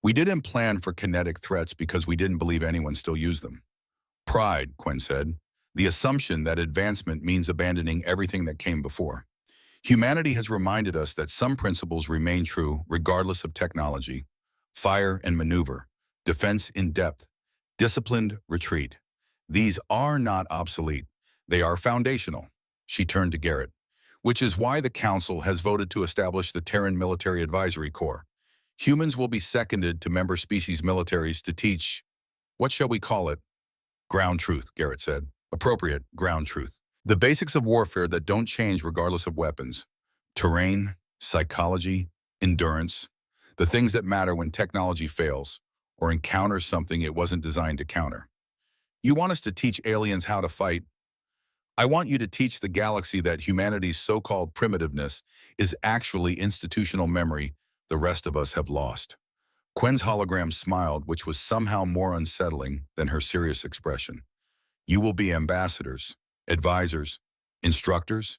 We didn't plan for kinetic threats because we didn't believe anyone still used them. Pride, Quinn said, the assumption that advancement means abandoning everything that came before. Humanity has reminded us that some principles remain true regardless of technology. Fire and maneuver, defense in depth, disciplined retreat. These are not obsolete. They are foundational. She turned to Garrett, which is why the Council has voted to establish the Terran Military Advisory Corps. Humans will be seconded to member species militaries to teach, what shall we call it? Ground truth, Garrett said. Appropriate ground truth. The basics of warfare that don't change regardless of weapons. Terrain, psychology, endurance. The things that matter when technology fails or encounters something it wasn't designed to counter. You want us to teach aliens how to fight? I want you to teach the galaxy that humanity's so-called primitiveness is actually institutional memory the rest of us have lost. Quinn's hologram smiled, which was somehow more unsettling than her serious expression. You will be ambassadors, advisors, instructors,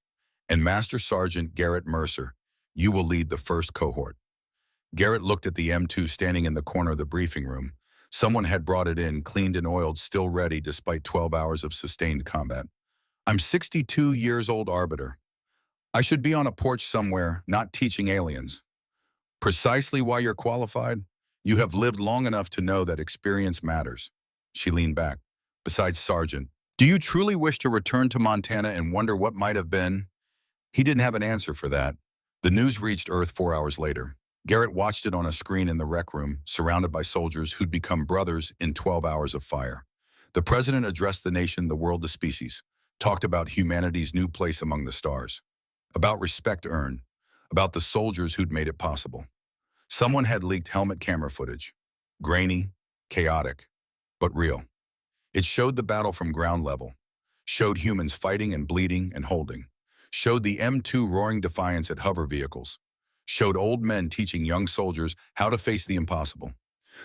and Master Sergeant Garrett Mercer. You will lead the first cohort. Garrett looked at the M2 standing in the corner of the briefing room. Someone had brought it in, cleaned and oiled, still ready despite 12 hours of sustained combat. I'm 62 years old, Arbiter. I should be on a porch somewhere, not teaching aliens. Precisely why you're qualified? You have lived long enough to know that experience matters. She leaned back. Besides, Sergeant, do you truly wish to return to Montana and wonder what might have been? He didn't have an answer for that. The news reached Earth 4 hours later. Garrett watched it on a screen in the rec room, surrounded by soldiers who'd become brothers in 12 hours of fire. The president addressed the nation, the world, the species, talked about humanity's new place among the stars, about respect earned, about the soldiers who'd made it possible. Someone had leaked helmet camera footage. Grainy, chaotic, but real. It showed the battle from ground level, showed humans fighting and bleeding and holding, showed the M2 roaring defiance at hover vehicles, showed old men teaching young soldiers how to face the impossible.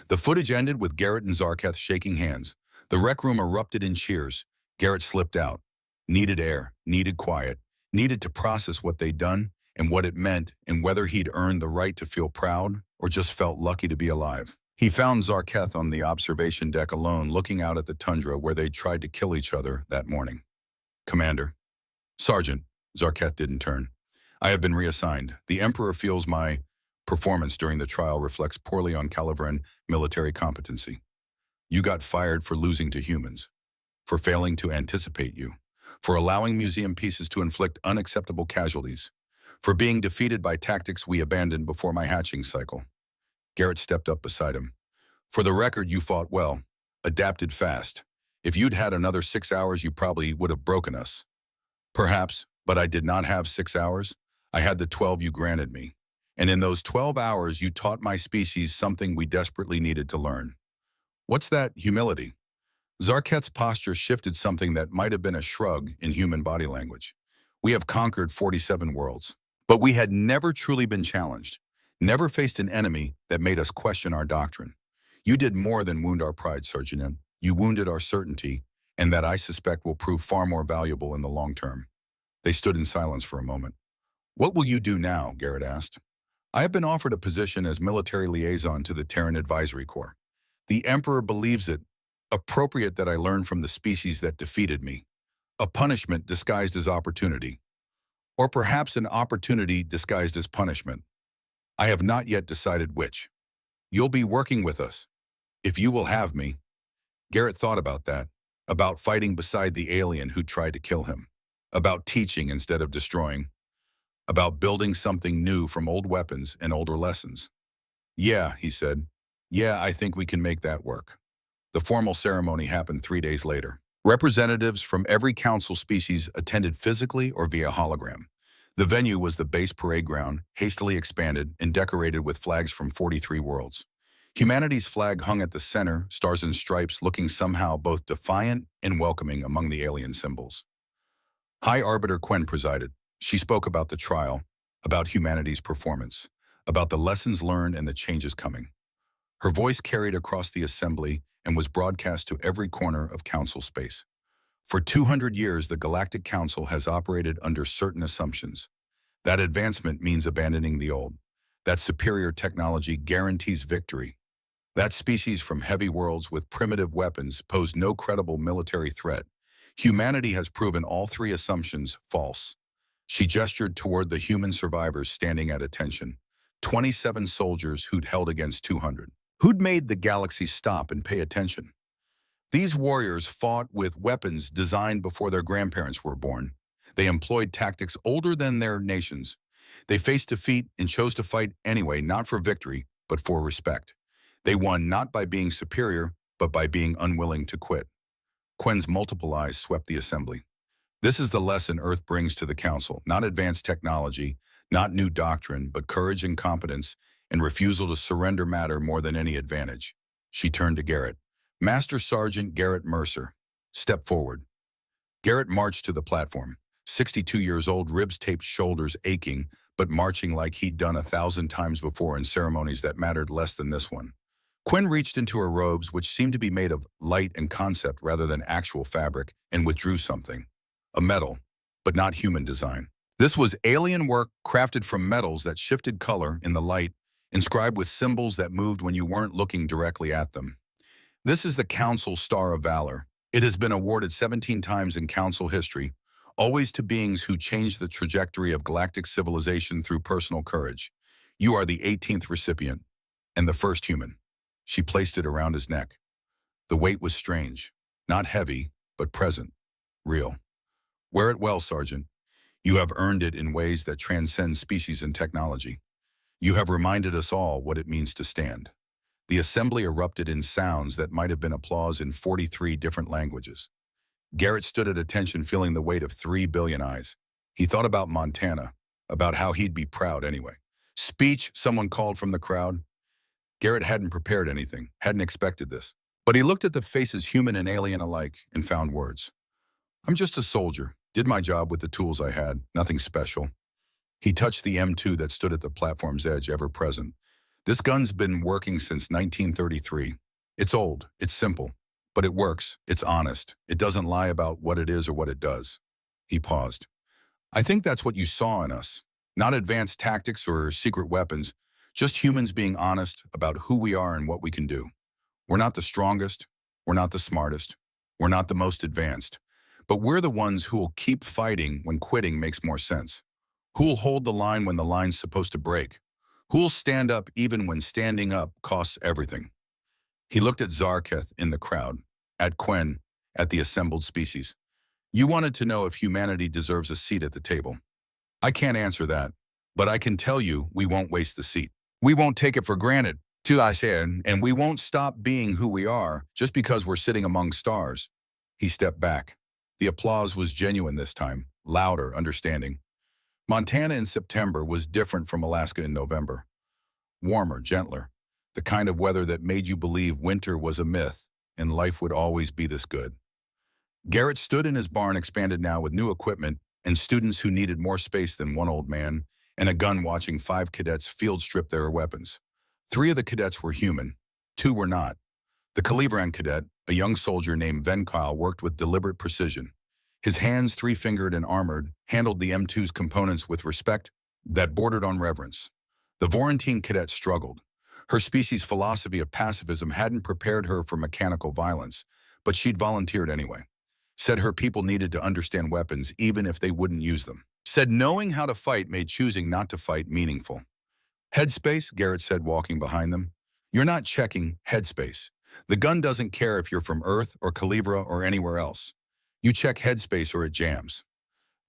The footage ended with Garrett and Zarketh shaking hands. The rec room erupted in cheers. Garrett slipped out. Needed air, needed quiet, needed to process what they'd done and what it meant and whether he'd earned the right to feel proud or just felt lucky to be alive. He found Zarketh on the observation deck alone, looking out at the tundra where they'd tried to kill each other that morning. Commander. Sergeant. Zarketh didn't turn. I have been reassigned. The Emperor feels my performance during the trial reflects poorly on Caliveran military competency. You got fired for losing to humans, for failing to anticipate you, for allowing museum pieces to inflict unacceptable casualties, for being defeated by tactics we abandoned before my hatching cycle. Garrett stepped up beside him. For the record, you fought well, adapted fast. If you'd had another 6 hours, you probably would have broken us. Perhaps, but I did not have 6 hours. I had the 12 you granted me. And in those 12 hours, you taught my species something we desperately needed to learn. What's that? Humility. Zarketh's posture shifted, something that might have been a shrug in human body language. We have conquered 47 worlds, but we had never truly been challenged, never faced an enemy that made us question our doctrine. You did more than wound our pride, Sergeant. You wounded our certainty, and that I suspect will prove far more valuable in the long term. They stood in silence for a moment. What will you do now? Garrett asked. I have been offered a position as military liaison to the Terran Advisory Corps. The Emperor believes it appropriate that I learn from the species that defeated me. A punishment disguised as opportunity. Or perhaps an opportunity disguised as punishment. I have not yet decided which. You'll be working with us, if you will have me. Garrett thought about that, about fighting beside the alien who tried to kill him, about teaching instead of destroying, about building something new from old weapons and older lessons. Yeah, he said. Yeah, I think we can make that work. The formal ceremony happened 3 days later. Representatives from every council species attended physically or via hologram. The venue was the base parade ground, hastily expanded and decorated with flags from 43 worlds. Humanity's flag hung at the center, stars and stripes looking somehow both defiant and welcoming among the alien symbols. High Arbiter Quinn presided. She spoke about the trial, about humanity's performance, about the lessons learned and the changes coming. Her voice carried across the assembly and was broadcast to every corner of council space. For 200 years, the Galactic Council has operated under certain assumptions. That advancement means abandoning the old. That superior technology guarantees victory. That species from heavy worlds with primitive weapons pose no credible military threat. Humanity has proven all three assumptions false. She gestured toward the human survivors standing at attention. 27 soldiers who'd held against 200. Who'd made the galaxy stop and pay attention? These warriors fought with weapons designed before their grandparents were born. They employed tactics older than their nations. They faced defeat and chose to fight anyway, not for victory, but for respect. They won not by being superior, but by being unwilling to quit. Quinn's multiple eyes swept the assembly. This is the lesson Earth brings to the Council, not advanced technology, not new doctrine, but courage and competence, and refusal to surrender matter more than any advantage. She turned to Garrett. Master Sergeant Garrett Mercer, step forward. Garrett marched to the platform, 62 years old, ribs taped, shoulders aching, but marching like he'd done 1,000 times before in ceremonies that mattered less than this one. Quinn reached into her robes, which seemed to be made of light and concept rather than actual fabric, and withdrew something. A metal, but not human design. This was alien work crafted from metals that shifted color in the light, inscribed with symbols that moved when you weren't looking directly at them. This is the Council Star of Valor. It has been awarded 17 times in Council history, always to beings who changed the trajectory of galactic civilization through personal courage. You are the 18th recipient, and the first human. She placed it around his neck. The weight was strange, not heavy, but present, real. Wear it well, Sergeant. You have earned it in ways that transcend species and technology. You have reminded us all what it means to stand. The assembly erupted in sounds that might have been applause in 43 different languages. Garrett stood at attention, feeling the weight of 3 billion eyes. He thought about Montana, about how he'd be proud anyway. Speech, someone called from the crowd. Garrett hadn't prepared anything, hadn't expected this. But he looked at the faces, human and alien alike, and found words. I'm just a soldier, did my job with the tools I had, nothing special. He touched the M2 that stood at the platform's edge, ever present. This gun's been working since 1933. It's old, it's simple, but it works, it's honest. It doesn't lie about what it is or what it does. He paused. I think that's what you saw in us. Not advanced tactics or secret weapons, just humans being honest about who we are and what we can do. We're not the strongest, we're not the smartest, we're not the most advanced, but we're the ones who will keep fighting when quitting makes more sense. Who'll hold the line when the line's supposed to break? Who'll stand up even when standing up costs everything? He looked at Zarketh in the crowd, at Quinn, at the assembled species. You wanted to know if humanity deserves a seat at the table. I can't answer that, but I can tell you we won't waste the seat. We won't take it for granted, and we won't stop being who we are just because we're sitting among stars. He stepped back. The applause was genuine this time, louder, understanding. Montana in September was different from Alaska in November. Warmer, gentler, the kind of weather that made you believe winter was a myth and life would always be this good. Garrett stood in his barn, expanded now with new equipment and students who needed more space than one old man, and a gun watching 5 cadets field strip their weapons. 3 of the cadets were human, 2 were not. The Kalivran cadet, a young soldier named Venkyle, worked with deliberate precision. His hands, 3-fingered and armored, handled the M2's components with respect that bordered on reverence. The Vorentine cadet struggled. Her species' philosophy of pacifism hadn't prepared her for mechanical violence, but she'd volunteered anyway. Said her people needed to understand weapons even if they wouldn't use them. Said knowing how to fight made choosing not to fight meaningful. Headspace, Garrett said, walking behind them. You're not checking headspace. The gun doesn't care if you're from Earth or Calivra or anywhere else. You check headspace or it jams.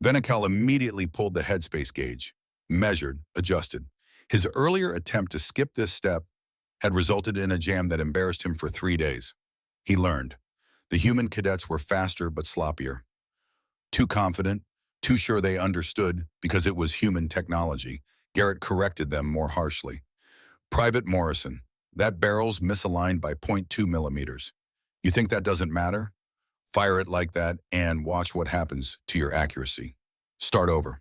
Venkyle immediately pulled the headspace gauge, measured, adjusted. His earlier attempt to skip this step had resulted in a jam that embarrassed him for 3 days. He learned. The human cadets were faster but sloppier. Too confident, too sure they understood because it was human technology. Garrett corrected them more harshly. Private Morrison, that barrel's misaligned by 0.2 millimeters. You think that doesn't matter? Fire it like that and watch what happens to your accuracy. Start over.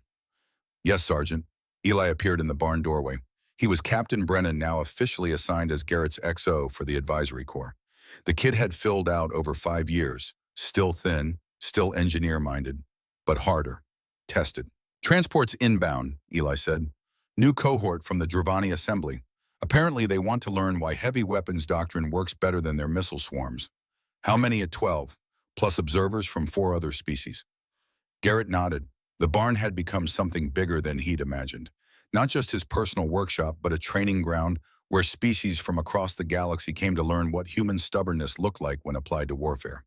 Yes, Sergeant. Eli appeared in the barn doorway. He was Captain Brennan, now officially assigned as Garrett's XO for the advisory corps. The kid had filled out over 5 years, still thin, still engineer-minded, but harder, tested. Transport's inbound, Eli said. New cohort from the Dravani Assembly. Apparently they want to learn why heavy weapons doctrine works better than their missile swarms. How many at 12, plus observers from 4 other species? Garrett nodded. The barn had become something bigger than he'd imagined. Not just his personal workshop, but a training ground where species from across the galaxy came to learn what human stubbornness looked like when applied to warfare.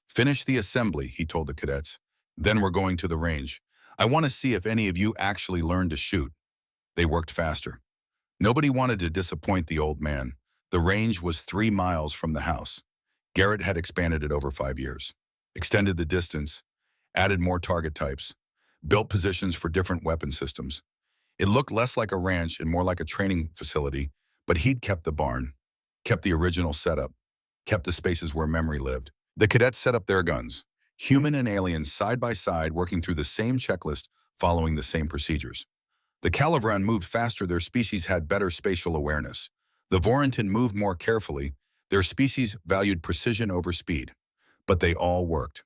Finish the assembly, he told the cadets. Then we're going to the range. I want to see if any of you actually learned to shoot. They worked faster. Nobody wanted to disappoint the old man. The range was 3 miles from the house. Garrett had expanded it over 5 years, extended the distance, added more target types, built positions for different weapon systems. It looked less like a ranch and more like a training facility, but he'd kept the barn, kept the original setup, kept the spaces where memory lived. The cadets set up their guns, human and alien side by side, working through the same checklist, following the same procedures. The Calavran moved faster, their species had better spatial awareness. The Vorentin moved more carefully, their species valued precision over speed. But they all worked.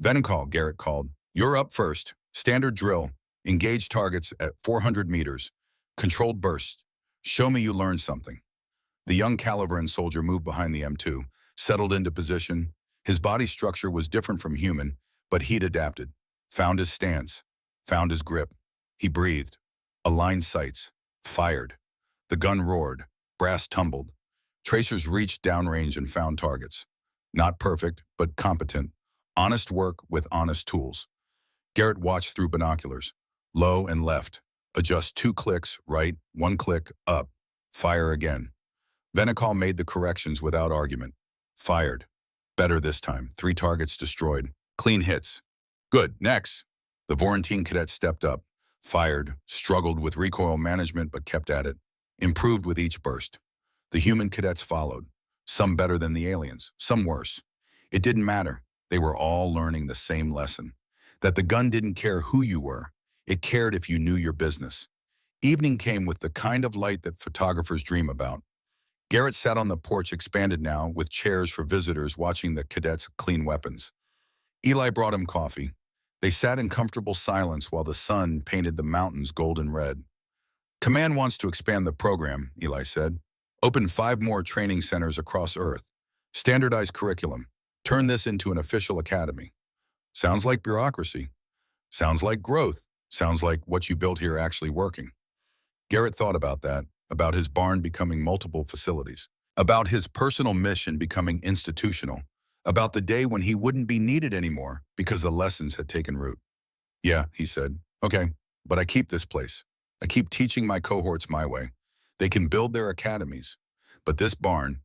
Venkal, Garrett called. You're up first. Standard drill. Engage targets at 400 meters. Controlled bursts. Show me you learned something. The young Calavran soldier moved behind the M2, settled into position. His body structure was different from human, but he'd adapted. Found his stance. Found his grip. He breathed. Aligned sights. Fired. The gun roared. Brass tumbled. Tracers reached downrange and found targets. Not perfect, but competent. Honest work with honest tools. Garrett watched through binoculars. Low and left. Adjust 2 clicks, right, 1 click, up. Fire again. Venikal made the corrections without argument. Fired. Better this time. 3 targets destroyed. Clean hits. Good, next. The Vorentine cadet stepped up. Fired. Struggled with recoil management but kept at it. Improved with each burst. The human cadets followed. Some better than the aliens, some worse. It didn't matter. They were all learning the same lesson. That the gun didn't care who you were. It cared if you knew your business. Evening came with the kind of light that photographers dream about. Garrett sat on the porch, expanded now, with chairs for visitors watching the cadets clean weapons. Eli brought him coffee. They sat in comfortable silence while the sun painted the mountains golden red. Command wants to expand the program, Eli said. Open 5 more training centers across Earth. Standardize curriculum. Turn this into an official academy. Sounds like bureaucracy. Sounds like growth. Sounds like what you built here actually working. Garrett thought about that, about his barn becoming multiple facilities, about his personal mission becoming institutional, about the day when he wouldn't be needed anymore because the lessons had taken root. Yeah, he said. Okay, but I keep this place. I keep teaching my cohorts my way. They can build their academies. But this barn,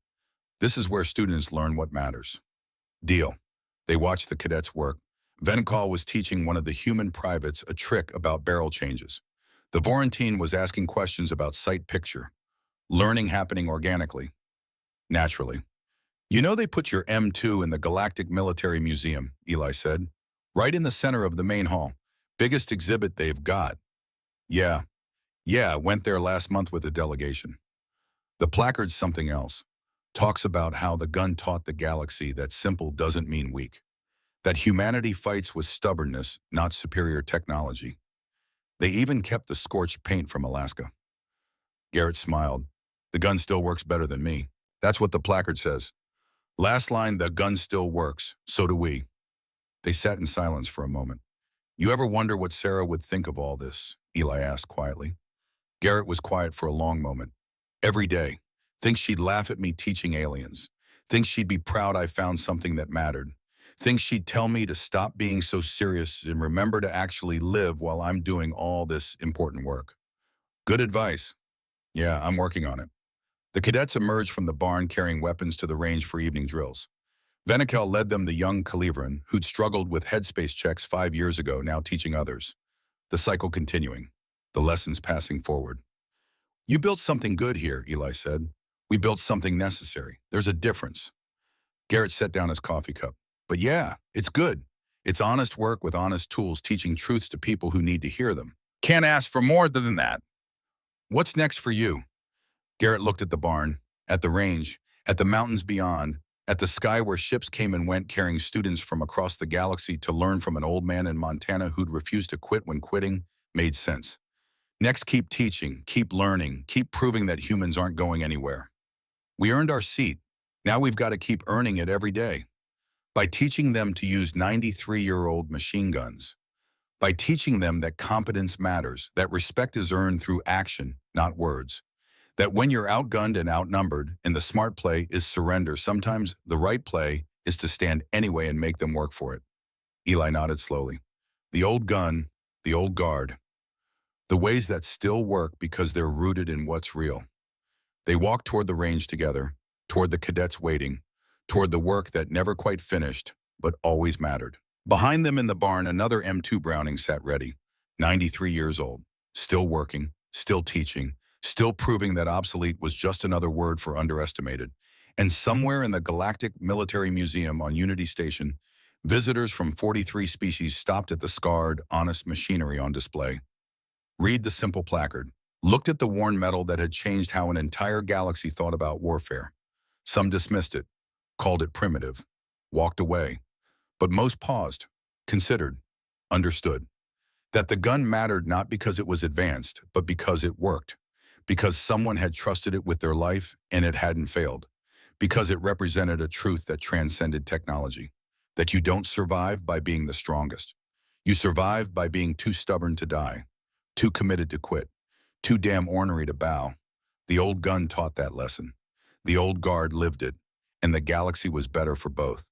this is where students learn what matters. Deal. They watched the cadets work. Venkal was teaching one of the human privates a trick about barrel changes. The Vorentine was asking questions about sight picture. Learning happening organically. Naturally. You know they put your M2 in the Galactic Military Museum, Eli said. Right in the center of the main hall. Biggest exhibit they've got. Yeah, went there last month with a delegation. The placard's something else. Talks about how the gun taught the galaxy that simple doesn't mean weak. That humanity fights with stubbornness, not superior technology. They even kept the scorched paint from Alaska. Garrett smiled. The gun still works better than me. That's what the placard says. Last line, the gun still works. So do we. They sat in silence for a moment. You ever wonder what Sarah would think of all this? Eli asked quietly. Garrett was quiet for a long moment. Every day. Thinks she'd laugh at me teaching aliens. Thinks she'd be proud I found something that mattered. Thinks she'd tell me to stop being so serious and remember to actually live while I'm doing all this important work. Good advice. Yeah, I'm working on it. The cadets emerged from the barn carrying weapons to the range for evening drills. Venikal led them, the young Calivran, who'd struggled with headspace checks 5 years ago, now teaching others. The cycle continuing. The lessons passing forward. You built something good here, Eli said. We built something necessary. There's a difference. Garrett set down his coffee cup. But yeah, it's good. It's honest work with honest tools teaching truths to people who need to hear them. Can't ask for more than that. What's next for you? Garrett looked at the barn, at the range, at the mountains beyond, at the sky where ships came and went carrying students from across the galaxy to learn from an old man in Montana who'd refused to quit when quitting made sense. Next, keep teaching, keep learning, keep proving that humans aren't going anywhere. We earned our seat. Now we've got to keep earning it every day. By teaching them to use 93-year-old machine guns. By teaching them that competence matters, that respect is earned through action, not words. That when you're outgunned and outnumbered, and the smart play is surrender, sometimes the right play is to stand anyway and make them work for it. Eli nodded slowly. The old gun, the old guard. The ways that still work because they're rooted in what's real. They walked toward the range together, toward the cadets waiting, toward the work that never quite finished, but always mattered. Behind them in the barn, another M2 Browning sat ready, 93 years old, still working, still teaching, still proving that obsolete was just another word for underestimated. And somewhere in the Galactic Military Museum on Unity Station, visitors from 43 species stopped at the scarred, honest machinery on display. Read the simple placard, looked at the worn metal that had changed how an entire galaxy thought about warfare. Some dismissed it, called it primitive, walked away. But most paused, considered, understood. That the gun mattered not because it was advanced, but because it worked. Because someone had trusted it with their life and it hadn't failed. Because it represented a truth that transcended technology. That you don't survive by being the strongest. You survive by being too stubborn to die. Too committed to quit. Too damn ornery to bow. The old gun taught that lesson. The old guard lived it. And the galaxy was better for both.